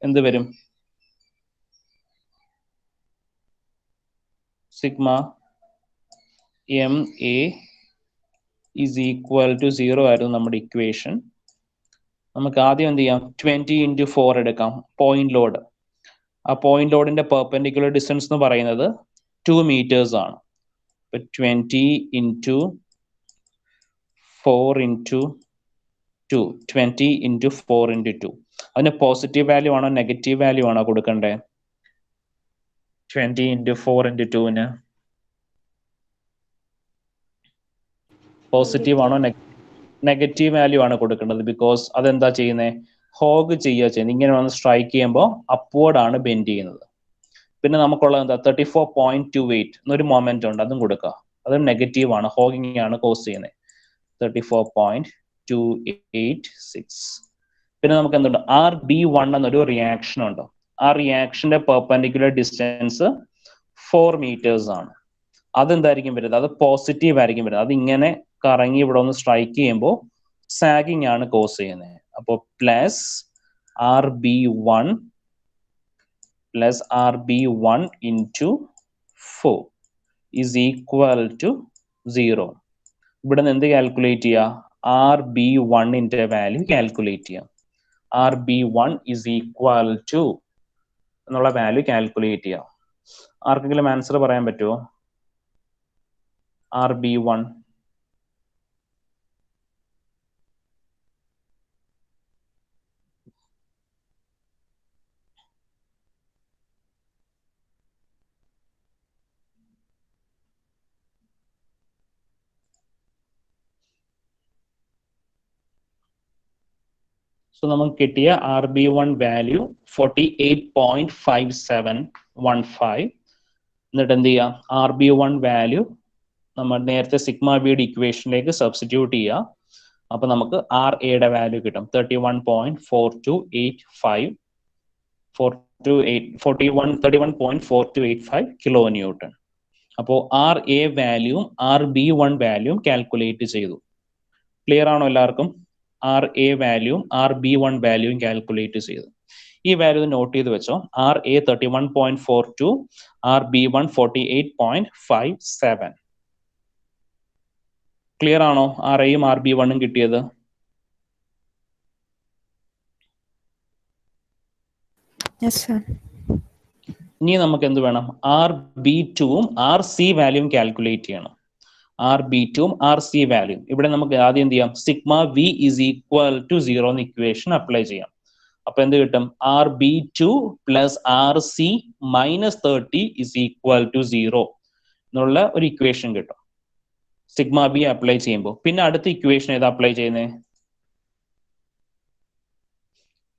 എന്ത് വരും? Sigma M A is equal to 0 ആയിരുന്നു നമ്മുടെ ഇക്വേഷൻ. നമുക്ക് ആദ്യം എന്ത് ചെയ്യാം, 20 × 4 എടുക്കാം, പോയിന്റ് ലോഡ്. ആ പോയിന്റ് ലോഡിന്റെ പെർപെൻഡിക്കുലർ ഡിസ്റ്റൻസ് എന്ന് പറയുന്നത് 2 meters ആണ്. 20 × 4 × 2, 20 × 4 × 2. അതിന് പോസിറ്റീവ് വാല്യൂ ആണോ നെഗറ്റീവ് വാല്യൂ ആണോ കൊടുക്കണ്ടേ? 20 × 4 × 2 പോസിറ്റീവ് ആണോ നെഗറ്റീവ് വാല്യൂ ആണ് കൊടുക്കേണ്ടത്? ബിക്കോസ് അതെന്താ ചെയ്യുന്നത്, ഹോഗ് ചെയ്യുന്നത്. ഇങ്ങനെ വന്ന് സ്ട്രൈക്ക് ചെയ്യുമ്പോൾ അപ്വേർഡ് ആണ് ബെൻഡ് ചെയ്യുന്നത്. പിന്നെ നമുക്കുള്ളത് എന്താ, 34.28 എന്നൊരു മൊമെന്റ് ഉണ്ട്, അതും കൊടുക്കുക. അത് നെഗറ്റീവ് ആണ്, ഹോഗിങ് ആണ് കോസ് ചെയ്യുന്നത്. 34.286. പിന്നെ നമുക്ക് എന്തുണ്ട്, RB1 എന്നൊരു റിയാക്ഷൻ ഉണ്ട്. ആ റിയാക്ഷന്റെ പെർപെൻഡിക്കുലർ ഡിസ്റ്റൻസ് 4 meters ആണ്. അതെന്തായിരിക്കും വരുന്നത്, അത് പോസിറ്റീവ് ആയിരിക്കും വരുന്നത്. അത് ഇങ്ങനെ കറങ്ങി ഇവിടെ ഒന്ന് സ്ട്രൈക്ക് ചെയ്യുമ്പോൾ സാഗിങ് ആണ് കോസ് ചെയ്യുന്നത്. അപ്പോൾ plus RB1 × 4 is equal to 0. ഇവിടെ നിന്ന് എന്ത് കാൽക്കുലേറ്റ് ചെയ്യുക, RB1ന്റെ വാല്യൂ കാൽക്കുലേറ്റ് ചെയ്യാം. RB1 ഈസ് ഈക്വൽ ടു എന്നുള്ള വാല്യൂ കാൽക്കുലേറ്റ് ചെയ്യാം. ആർക്കെങ്കിലും ആൻസർ പറയാൻ പറ്റുമോ? RB1 സോ നമുക്ക് കിട്ടിയ RB1 വാല്യൂ 48.5715. എന്നിട്ട് എന്ത് ചെയ്യാം, RB1 വാല്യൂ നമ്മൾ നേരത്തെ സിഗ്മ ബിയുടെ ഇക്വേഷനിലേക്ക് സബ്സ്റ്റിറ്റ്യൂട്ട് ചെയ്യുക. അപ്പൊ നമുക്ക് RAയുടെ വാല്യൂ കിട്ടും 31.4285 കിലോ ന്യൂട്ടൺ. അപ്പോൾ RA വാല്യൂവും RB1 വാല്യൂവും കാൽക്കുലേറ്റ് ചെയ്തു. ക്ലിയർ ആണോ എല്ലാവർക്കും? RA വാല്യൂവും RB1 വാല്യൂവും കാൽക്കുലേറ്റ് ചെയ്തു. ഈ വാല്യൂ നോട്ട് ചെയ്ത് വെച്ചോ. RA 31.42, RB1 48.57. ക്ലിയർ ആണോ? RAയും RB1ഉം കിട്ടിയത്. ഇനി നമുക്ക് എന്ത് വേണം, RB2ഉം RC വാല്യൂവും കാൽക്കുലേറ്റ് ചെയ്യണം. RB2ഉം RC വാല്യൂ ഇവിടെ നമുക്ക് ആദ്യം എന്ത് ചെയ്യാം, sigma V is equal to 0 എന്ന് ഇക്വേഷൻ അപ്ലൈ ചെയ്യാം. അപ്പൊ എന്ത് കിട്ടും, RB2 + RC - 30 is equal to 0 എന്നുള്ള ഒരു ഇക്വേഷൻ കിട്ടും സിഗ്മ ബി അപ്ലൈ ചെയ്യുമ്പോൾ. പിന്നെ അടുത്ത ഇക്വേഷൻ ഏത് അപ്ലൈ ചെയ്യുന്നത്?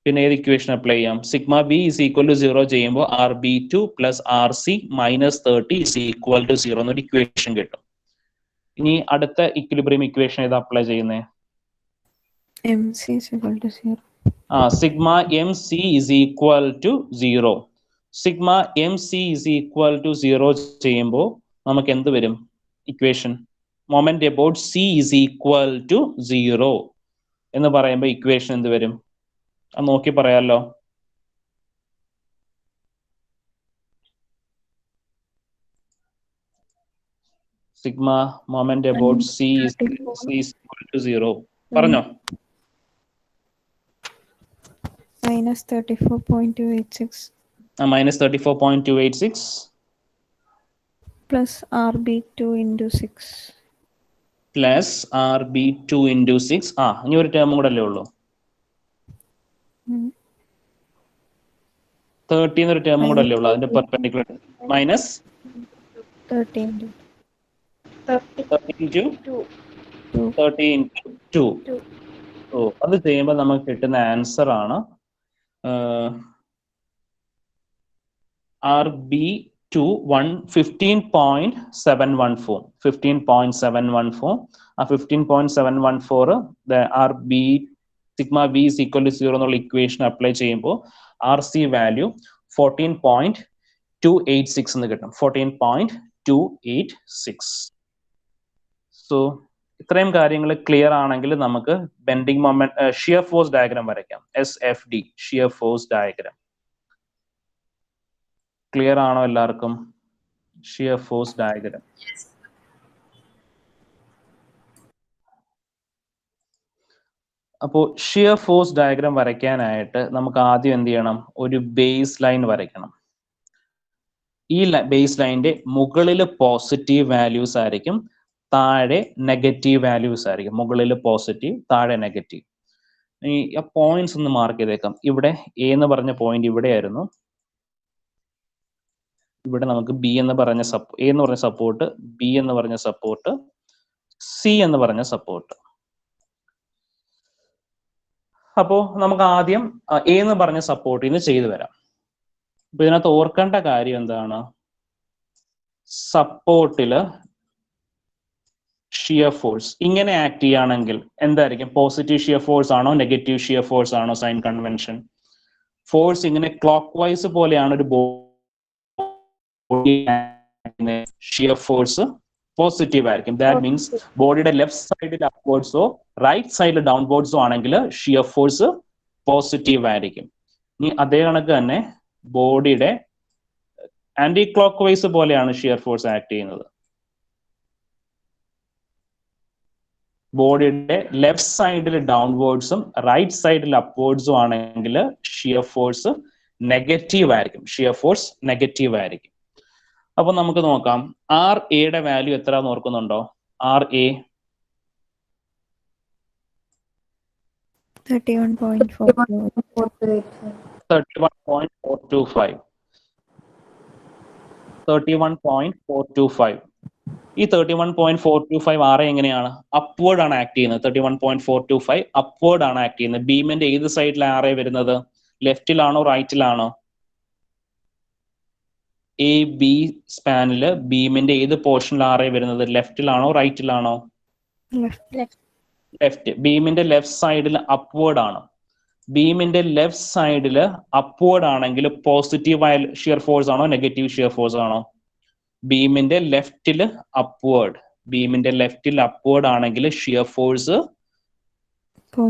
പിന്നെ ഏത് ഇക്വേഷൻ അപ്ലൈ ചെയ്യാം? Sigma B is equal to 0 ചെയ്യുമ്പോൾ RB2 + RC - 30 is equal to 0 എന്നൊരു ഇക്വേഷൻ കിട്ടും. ഇനി അടുത്ത ഇക്വിലിബ്രിയം ഇക്വേഷൻ ഏത് അപ്ലൈ ചെയ്യുന്നത്? Sigma MC is equal to 0. Sigma MC is equal to 0 ചെയ്യുമ്പോൾ നമുക്ക് എന്ത് വരും equation? Moment about C is equal to 0 എന്ന് പറയുമ്പോൾ ഇക്വേഷൻ എന്ത് വരും? അത് നോക്കി പറയാലോ. Sigma moment about C is equal to 0. പറഞ്ഞോ. -34.286 -34.286 plus RB2 × 6 plus RB2 × 6. ഇനി ഒരു ടേമും കൂടെ അല്ലേ ഉള്ളൂ. 30 എന്നൊരു ടേമും കൂടെ അല്ലേ ഉള്ളൂ. അതിന്റെ പെർപെൻഡിക്കുലർ മൈനസ് 30 × 2. അത് ചെയ്യുമ്പോൾ നമുക്ക് കിട്ടുന്ന ആൻസർ ആണ് RB2 15.714. 15.714. 15.714 RB sigma B is equal to 0 എന്നുള്ള ഇക്വേഷൻ അപ്ലൈ ചെയ്യുമ്പോൾ RC വാല്യൂ 14.286 എന്ന് കിട്ടും. 14.286. സോ ഇത്രയും കാര്യങ്ങൾ ക്ലിയർ ആണെങ്കിൽ നമുക്ക് bending moment shear force diagram വരയ്ക്കാം. SFD shear force diagram. Clear ആണോ എല്ലാവർക്കും? Shear force diagram. അപ്പോൾ ഷിയർ ഫോഴ്സ് ഡയഗ്രം വരയ്ക്കാനായിട്ട് നമുക്ക് ആദ്യം എന്ത് ചെയ്യണം? ഒരു ബേസ് ലൈൻ വരയ്ക്കണം. ഈ ബേസ് ലൈനിന്റെ മുകളിൽ പോസിറ്റീവ് വാല്യൂസ് ആയിരിക്കും, താഴെ നെഗറ്റീവ് വാല്യൂസ് ആയിരിക്കും. മുകളിൽ പോസിറ്റീവ്, താഴെ നെഗറ്റീവ്. ഈ പോയിന്റ്സ് ഒന്ന് മാർക്ക് ചെയ്തേക്കാം. ഇവിടെ എ എന്ന് പറഞ്ഞ പോയിന്റ് ഇവിടെയായിരുന്നു. ഇവിടെ നമുക്ക് ബി എന്ന് പറഞ്ഞ എ എന്ന് പറഞ്ഞ സപ്പോർട്ട്, ബി എന്ന് പറഞ്ഞ സപ്പോർട്ട്, സി എന്ന് പറഞ്ഞ സപ്പോർട്ട്. അപ്പോ നമുക്ക് ആദ്യം എ എന്ന് പറഞ്ഞ സപ്പോർട്ടിൽ നിന്ന് ചെയ്തു വരാം. അപ്പൊ ഇതിനകത്ത് ഓർക്കേണ്ട കാര്യം എന്താണ്? സപ്പോർട്ടില് ഷിയർ ഫോഴ്സ് ഇങ്ങനെ ആക്ട് ചെയ്യുകയാണെങ്കിൽ എന്തായിരിക്കും? പോസിറ്റീവ് ഷിയർ ഫോഴ്സ് ആണോ നെഗറ്റീവ് ഷിയർ ഫോഴ്സ് ആണോ? സൈൻ കൺവെൻഷൻ ഫോഴ്സ് ഇങ്ങനെ ക്ലോക്ക് വൈസ് പോലെയാണ് ഒരു ബോഡി, ഷിയർ ഫോഴ്സ് പോസിറ്റീവ് ആയിരിക്കും. ദാറ്റ് മീൻസ് ബോഡിയുടെ ലെഫ്റ്റ് സൈഡിൽ അപ്വേർഡ്സോ റൈറ്റ് സൈഡിൽ ഡൗൺവേർഡ്സോ ആണെങ്കിൽ ഷിയർ ഫോഴ്സ് പോസിറ്റീവ് ആയിരിക്കും. ഇനി അതേ കണക്ക് തന്നെ ബോഡിയുടെ ആന്റി ക്ലോക്ക് വൈസ് പോലെയാണ് ഷിയർ ഫോഴ്സ് ആക്ട് ചെയ്യുന്നത്. ബോഡിയുടെ ലെഫ്റ്റ് സൈഡിൽ ഡൗൺവേർഡ്സും റൈറ്റ് സൈഡിൽ അപ്വേർഡ്സും ആണെങ്കിൽ ഷിയർ ഫോഴ്സ് നെഗറ്റീവ് ആയിരിക്കും. ഷിയർ ഫോഴ്സ് നെഗറ്റീവ് ആയിരിക്കും. അപ്പൊ നമുക്ക് നോക്കാം, ആർ എയുടെ വാല്യൂ എത്ര ഓർക്കുന്നുണ്ടോ? R A 31.425. 31.425. ഈ 31.425 ആറ് എങ്ങനെയാണ്? അപ്വേർഡ് ആണ് ആക്ട് ചെയ്യുന്നത്. 31.425 അപ്വേർഡ് ആണ് ആക്ട് ചെയ്യുന്നത്. ബീമിന്റെ ഏത് സൈഡിലാണ് ആറേ വരുന്നത്? ലെഫ്റ്റിലാണോ റൈറ്റിലാണോ? എ ബി സ്പാനില് ബീമിന്റെ ഏത് പോർഷനിൽ ആറേ വരുന്നത്? ലെഫ്റ്റിലാണോ റൈറ്റിലാണോ? ലെഫ്റ്റ്. ബീമിന്റെ ലെഫ്റ്റ് സൈഡിൽ അപ്വേർഡ് ആണ്. ബീമിന്റെ ലെഫ്റ്റ് സൈഡിൽ അപ്വേർഡ് ആണെങ്കിൽ പോസിറ്റീവ് ആയ ഷിയർ ഫോഴ്സ് ആണോ നെഗറ്റീവ് ഷിയർ ഫോഴ്സ് ആണോ? ബീമിന്റെ ലെഫ്റ്റില് അപ്വേർഡ്. ബീമിന്റെ ലെഫ്റ്റിൽ അപ്വേർഡ് ആണെങ്കിൽ ഷിയർ ഫോഴ്സ്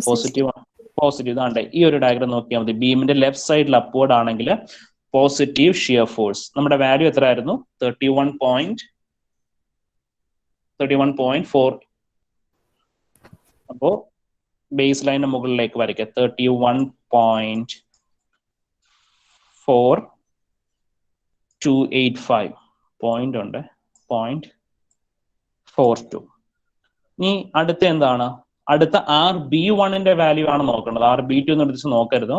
പോസിറ്റീവ് ആണ്. പോസിറ്റീവ് ആണ്. ഈ ഒരു ഡയഗ്രം നോക്കിയാൽ മതി. ബീമിന്റെ ലെഫ്റ്റ് സൈഡിൽ അപ്വേർഡ് ആണെങ്കിൽ പോസിറ്റീവ് ഷിയർ ഫോഴ്സ്. നമ്മുടെ വാല്യൂ എത്ര ആയിരുന്നു? 31.4. അപ്പോ ബേസ് ലൈനിന് മുകളിലേക്ക് വരയ്ക്കുക. 31.4285 പോയിന്റ് ഉണ്ട്. 0.42. ഇനി അടുത്ത എന്താണ്? അടുത്ത RB1ന്റെ വാല്യൂ ആണ് നോക്കേണ്ടത്. RB2 എന്ന് എടുത്ത് നോക്കരുത്.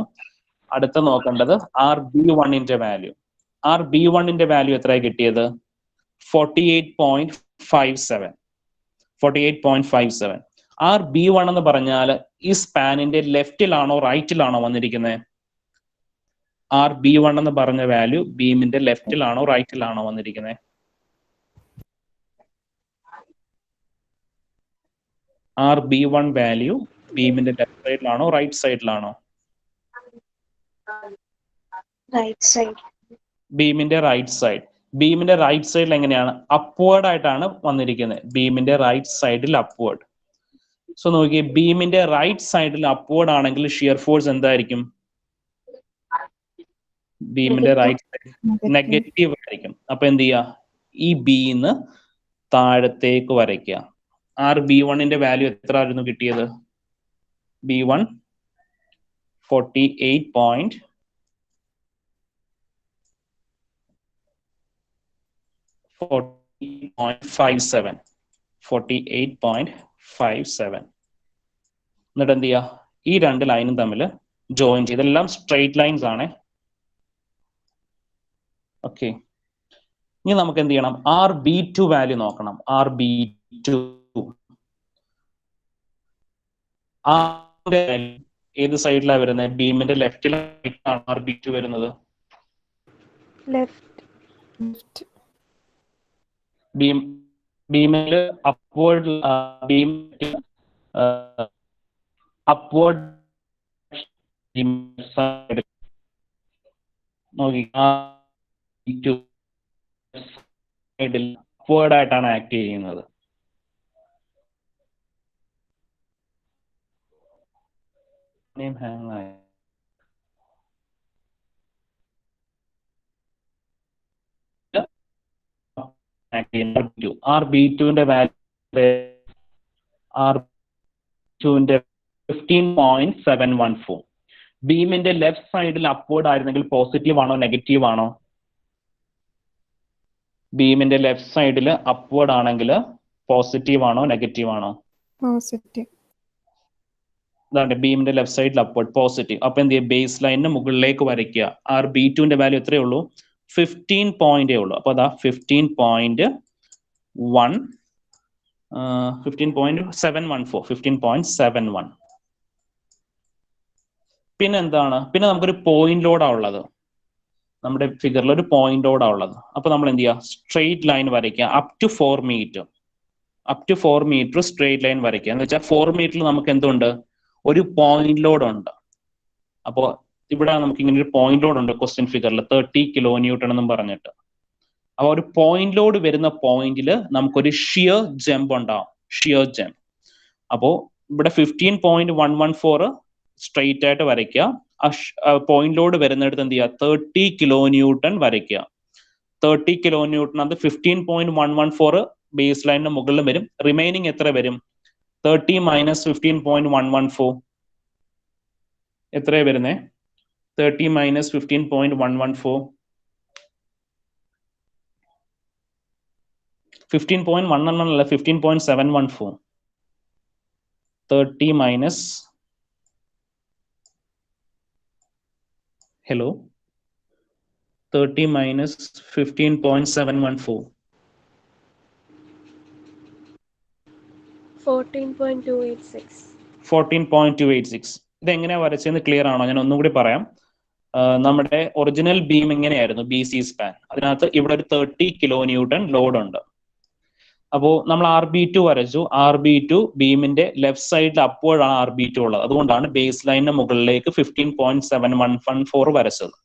അടുത്ത നോക്കേണ്ടത് RB1ന്റെ വാല്യൂ. RB1ന്റെ വാല്യൂ എത്രയാണ് കിട്ടിയത്? 48.57. 48.57. RB1 എന്ന് പറഞ്ഞാൽ ഈ സ്പാനിന്റെ ലെഫ്റ്റിലാണോ റൈറ്റിലാണോ വന്നിരിക്കുന്നത്? RB1 എന്ന് പറഞ്ഞ വാല്യൂ ബീമിന്റെ ലെഫ്റ്റിലാണോ റൈറ്റിലാണോ വന്നിരിക്കുന്നത്? RB1 വാല്യൂ ബീമിന്റെ ലെഫ്റ്റ് സൈഡിലാണോ റൈറ്റ് സൈഡിലാണോ? Right side. ബീമിന്റെ റൈറ്റ് സൈഡ്. ബീമിന്റെ റൈറ്റ് സൈഡിൽ എങ്ങനെയാണ്? അപ്വേർഡ് ആയിട്ടാണ് വന്നിരിക്കുന്നത്. ബീമിന്റെ റൈറ്റ് സൈഡിൽ അപ്വേർഡ്. സോ നോക്കിയേ, ബീമിന്റെ റൈറ്റ് സൈഡിൽ അപ്വേർഡ് ആണെങ്കിൽ ഷിയർ ഫോഴ്സ് എന്തായിരിക്കും? ബീമിന്റെ റൈറ്റ് സൈഡ് നെഗറ്റീവ് ആയിരിക്കും. അപ്പൊ എന്ത് ചെയ്യുക? ഈ ബിന്ന് താഴത്തേക്ക് വരയ്ക്കുക. RB1ന്റെ വാല്യൂ എത്ര ആയിരുന്നു കിട്ടിയത്? B1 48.57. 48.57. എന്നിട്ട് എന്ത് ചെയ്യുക? ഈ രണ്ട് ലൈനും തമ്മിൽ ജോയിൻ ചെയ്ത്, ഇതെല്ലാം സ്ട്രെയിറ്റ് ലൈൻസ് ആണ്. ഓക്കെ. ഇനി നമുക്ക് എന്ത് ചെയ്യണം? RB2 വാല്യൂ നോക്കണം. RB2 ഏത് സൈഡിലാണ് വരുന്നത്? ബീമിന്റെ ലെഫ്റ്റിലാണ് RB2 വരുന്നത്. ബീമില് അപ്വേർഡ് സൈഡ് നോക്കി, അപ്വേർഡ് ആയിട്ടാണ് ആക്ട് ചെയ്യുന്നത്. ഹാങ് ആയി. ആർ ബി ടുവിന്റെ വാല്യൂ ആർ ടുവിന്റെ 15.714. ബീമിന്റെ ലെഫ്റ്റ് സൈഡിൽ അപ്വേർഡ് ആയിരുന്നെങ്കിൽ പോസിറ്റീവ് ആണോ നെഗറ്റീവ് ആണോ? ബീമിന്റെ ലെഫ്റ്റ് സൈഡിൽ അപ്വേർഡ് ആണെങ്കിൽ പോസിറ്റീവ് ആണോ നെഗറ്റീവ് ആണോ? പോസിറ്റീവ്. അതാണ് ബീമിന്റെ ലെഫ്റ്റ് സൈഡിൽ അപ്വേർഡ് പോസിറ്റീവ്. അപ്പൊ എന്ത് ചെയ്യുക? ബേസ് ലൈനിന് മുകളിലേക്ക് വരയ്ക്കുക. ആർ ബി ടുവിന്റെ വാല്യൂ എത്രയേ ഉള്ളൂ? 15 പോയിന്റേ ഉള്ളൂ. അപ്പൊ അതാ 15.714. പിന്നെ എന്താണ്? പിന്നെ നമുക്കൊരു പോയിന്റ് ലോഡാ ഉള്ളത്. നമ്മുടെ ഫിഗറിൽ ഒരു പോയിന്റ് ലോഡാ ഉള്ളത്. അപ്പൊ നമ്മൾ എന്ത് ചെയ്യുക? സ്ട്രെയിറ്റ് ലൈൻ വരയ്ക്കുക. Up to 4 metre straight line വരയ്ക്കുക. എന്ന് വെച്ചാൽ 4 മീറ്ററിൽ നമുക്ക് എന്തുണ്ട്? ഒരു പോയിന്റ് ലോഡ് ഉണ്ട്. അപ്പോൾ ഇവിടെ നമുക്ക് ഇങ്ങനെ ഒരു പോയിന്റ് ലോഡ് ഉണ്ട് ക്വസ്റ്റ്യൻ ഫിഗറിൽ 30 കിലോ ന്യൂട്ടൺ എന്നും പറഞ്ഞിട്ട്. അപ്പോൾ ഒരു പോയിന്റ് ലോഡ് വരുന്ന പോയിന്റിൽ നമുക്കൊരു ഷിയർ ജമ്പ് ഉണ്ടാവും. Shear jump. അപ്പോൾ ഇവിടെ 15.114 സ്ട്രെയിറ്റ് ആയിട്ട് വരയ്ക്കുക. പോയിന്റ് ലോഡ് വരുന്നിടത്ത് എന്ത് ചെയ്യുക? 30 കിലോ ന്യൂട്ടൺ വരയ്ക്കുക. 30 കിലോ ന്യൂട്ടൺ അത് 15.114 ബേസ് ലൈനിന് മുകളിൽ വരും. റിമൈനിങ് എത്ര വരും? 30 മൈനസ് 15.114 എത്രയാണ് വരുന്നേ? 30 മൈനസ് 15.114 15.1 അല്ല 15.714. 30 മൈനസ് ഹലോ 30 മൈനസ് 15.714 14.286. ഇതെങ്ങനെയാ വരച്ചതെന്ന് ക്ലിയർ ആണോ? ഞാൻ ഒന്നും കൂടി പറയാം. നമ്മുടെ ഒറിജിനൽ ബീം എങ്ങനെയായിരുന്നു? B C span. അതിനകത്ത് ഇവിടെ ഒരു 30 കിലോ ന്യൂട്ടൺ ലോഡ് ഉണ്ട്. അപ്പോൾ നമ്മൾ ആർ ബി ടു വരച്ചു. ആർ ബി ടു ബീമിന്റെ ലെഫ്റ്റ് സൈഡിൽ അപ്വേർഡ് ആണ് ആർ ബി ടു ഉള്ളത്. അതുകൊണ്ടാണ് ബേസ് ലൈനിന് മുകളിലേക്ക് 15.714 വരച്ചത്.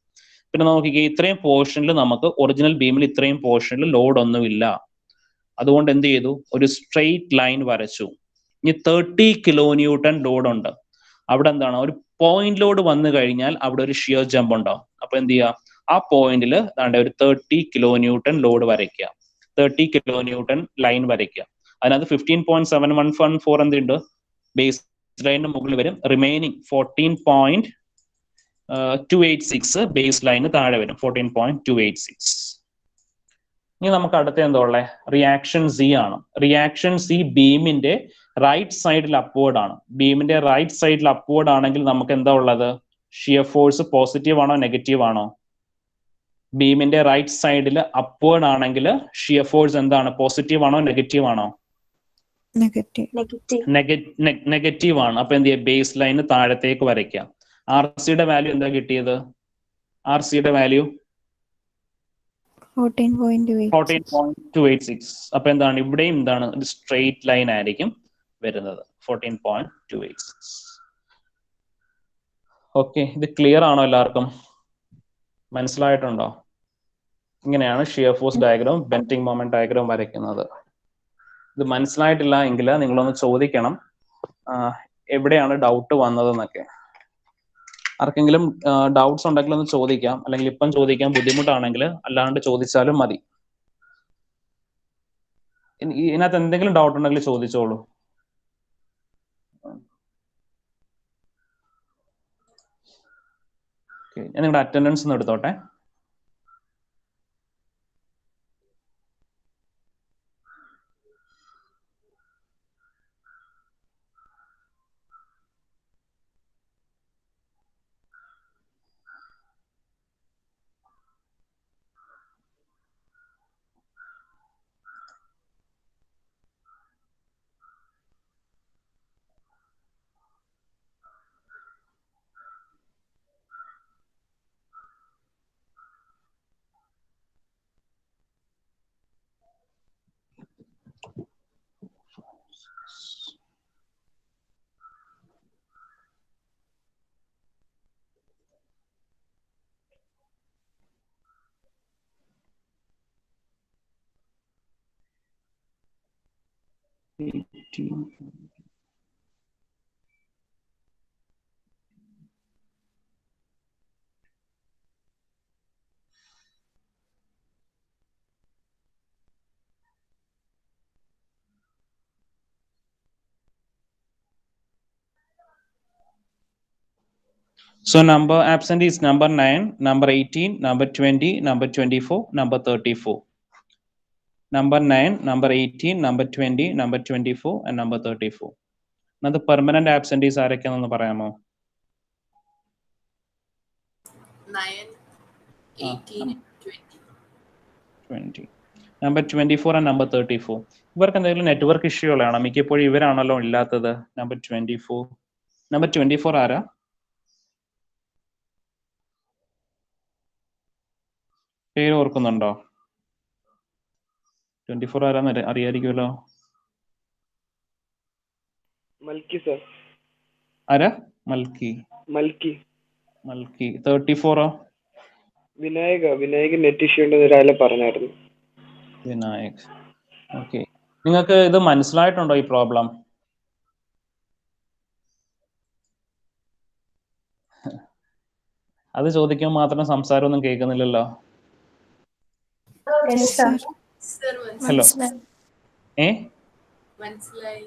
പിന്നെ നോക്കിക്കേ, ഇത്രയും പോർഷനിൽ നമുക്ക് ഒറിജിനൽ ബീമിൽ ഇത്രയും പോർഷനിൽ ലോഡ് ഒന്നുമില്ല. അതുകൊണ്ട് എന്ത് ചെയ്തു? ഒരു സ്ട്രെയിറ്റ് ലൈൻ വരച്ചു. ഇനി 30 കിലോ ന്യൂട്ടൺ ലോഡ് ഉണ്ട്. അവിടെ എന്താണ്? ഒരു പോയിന്റ് ലോഡ് വന്നു കഴിഞ്ഞാൽ അവിടെ ഒരു ഷിയർ ജമ്പ് ഉണ്ടാവും. അപ്പൊ എന്ത് ചെയ്യുക? ആ പോയിന്റിൽ ഒരു 30 കിലോ ന്യൂട്ടൺ ലോഡ് വരയ്ക്കുക. 30 കിലോ ന്യൂട്ടൺ ലൈൻ വരയ്ക്കുക. അതിനകത്ത് 15.714 എന്തുണ്ട്? ബേസ് ലൈനിന് മുകളിൽ വരും. റിമൈനിങ് 14.286 ബേസ് ലൈന് താഴെ വരും. 14.286. ഇനി നമുക്ക് അടുത്ത എന്താ ഉള്ളത്? റിയാക്ഷൻ സി ആണ്. റിയാക്ഷൻ സി ബീമിന്റെ റൈറ്റ് സൈഡിൽ അപ്വേർഡ് ആണ്. ബീമിന്റെ റൈറ്റ് സൈഡിൽ അപ്വേർഡ് ആണെങ്കിൽ നമുക്ക് എന്താ ഉള്ളത്? ഷിയർ ഫോഴ്സ് പോസിറ്റീവ് ആണോ നെഗറ്റീവ് ആണോ? ബീമിന്റെ റൈറ്റ് സൈഡിൽ അപ്വേർഡ് ആണെങ്കിൽ ഷിയർ ഫോഴ്സ് എന്താണ്? പോസിറ്റീവ് ആണോ നെഗറ്റീവ് ആണോ? നെഗറ്റീവ് ആണ്. അപ്പൊ എന്ത് ചെയ്യുക? ബേസ് ലൈന് താഴത്തേക്ക് വരയ്ക്കാം. ആർ സിയുടെ വാല്യൂ എന്താ കിട്ടിയത്? ആർ സിയുടെ വാല്യൂ 14.286. അപ്പൊ എന്താണ്? ഇവിടെയും എന്താണ്? ഒരു സ്ട്രെയിറ്റ് ലൈൻ ആയിരിക്കും വരുന്നത്. 14.286. ഓക്കെ, ഇത് ക്ലിയർ ആണോ എല്ലാവർക്കും? മനസ്സിലായിട്ടുണ്ടോ? ഇങ്ങനെയാണ് shear force diagram, bending moment diagram വരയ്ക്കുന്നത്. ഇത് മനസ്സിലായിട്ടില്ല എങ്കിൽ നിങ്ങളൊന്ന് ചോദിക്കണം എവിടെയാണ് ഡൗട്ട് വന്നതെന്നൊക്കെ. ആർക്കെങ്കിലും ഡൗട്ട്സ് ഉണ്ടെങ്കിൽ ഒന്ന് ചോദിക്കാം. അല്ലെങ്കിൽ ഇപ്പം ചോദിക്കാൻ ബുദ്ധിമുട്ടാണെങ്കിൽ അല്ലാണ്ട് ചോദിച്ചാലും മതി. ഇതിനകത്ത് എന്തെങ്കിലും ഡൗട്ട് ഉണ്ടെങ്കിൽ ചോദിച്ചോളൂ. ഞാൻ നിങ്ങളുടെ അറ്റൻഡൻസ് ഒന്ന് എടുത്തോട്ടെ. So number absent is number 9, number 18, number 20, number 24, number 34. Number 9, number 18, number 20, number 24, and number 34. Now the permanent absentees ആരൊക്കെയാണെന്ന് പറയാമോ? 9, 18, and 20. Number 24 and number 34. ഇവർക്ക് എന്തെങ്കിലും നെറ്റ്വർക്ക് ഇഷ്യൂ ഉള്ളതാണോ? മിക്കപ്പോഴും ഇവരാണല്ലോ ഇല്ലാത്തത്. നമ്പർ 24. നമ്പർ 24 ആരാ? പേര് ഓർക്കുന്നുണ്ടോ? 24 ആരാന്ന് അറിയായിരിക്കുമല്ലോ. മൽക്കി സർ. ആരാ? മൽക്കി. 34 വിനായക് നെറ്റ് ഇഷ്യൂ ഉണ്ടെന്ന് രാവിലെ പറഞ്ഞായിരുന്നു. വിനായക്. ഓക്കെ, നിങ്ങൾക്ക് ഇത് മനസ്സിലായിട്ടുണ്ടോ ഈ പ്രോബ്ലം? അത് ചോദിക്കുമ്പോൾ മാത്രം സംസാരമൊന്നും കേൾക്കുന്നില്ലല്ലോ. Sir, ഹലോ, മനസ്സിലായി.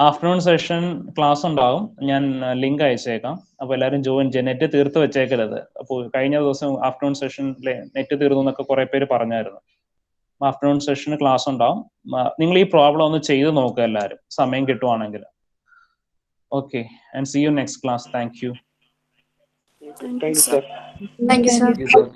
ആഫ്റ്റർനൂൺ സെഷൻ ക്ലാസ് ഉണ്ടാവും. ഞാൻ ലിങ്ക് അയച്ചേക്കാം. അപ്പോൾ എല്ലാവരും ജോയിൻ ചെയ്യാം. നെറ്റ് തീർത്ത് വെച്ചേക്കരുത്. അപ്പോൾ കഴിഞ്ഞ ദിവസം ആഫ്റ്റർനൂൺ സെഷനിലെ നെറ്റ് തീർന്നു എന്നൊക്കെ കുറെ പേര് പറഞ്ഞായിരുന്നു. ആഫ്റ്റർനൂൺ സെഷന് ക്ലാസ് ഉണ്ടാവും. നിങ്ങൾ ഈ പ്രോബ്ലം ഒന്ന് ചെയ്ത് നോക്കുക എല്ലാവരും, സമയം കിട്ടുവാണെങ്കിൽ. Okay, and see you next class. Thank you. Thank you sir. Thank you, sir. Thank you, sir.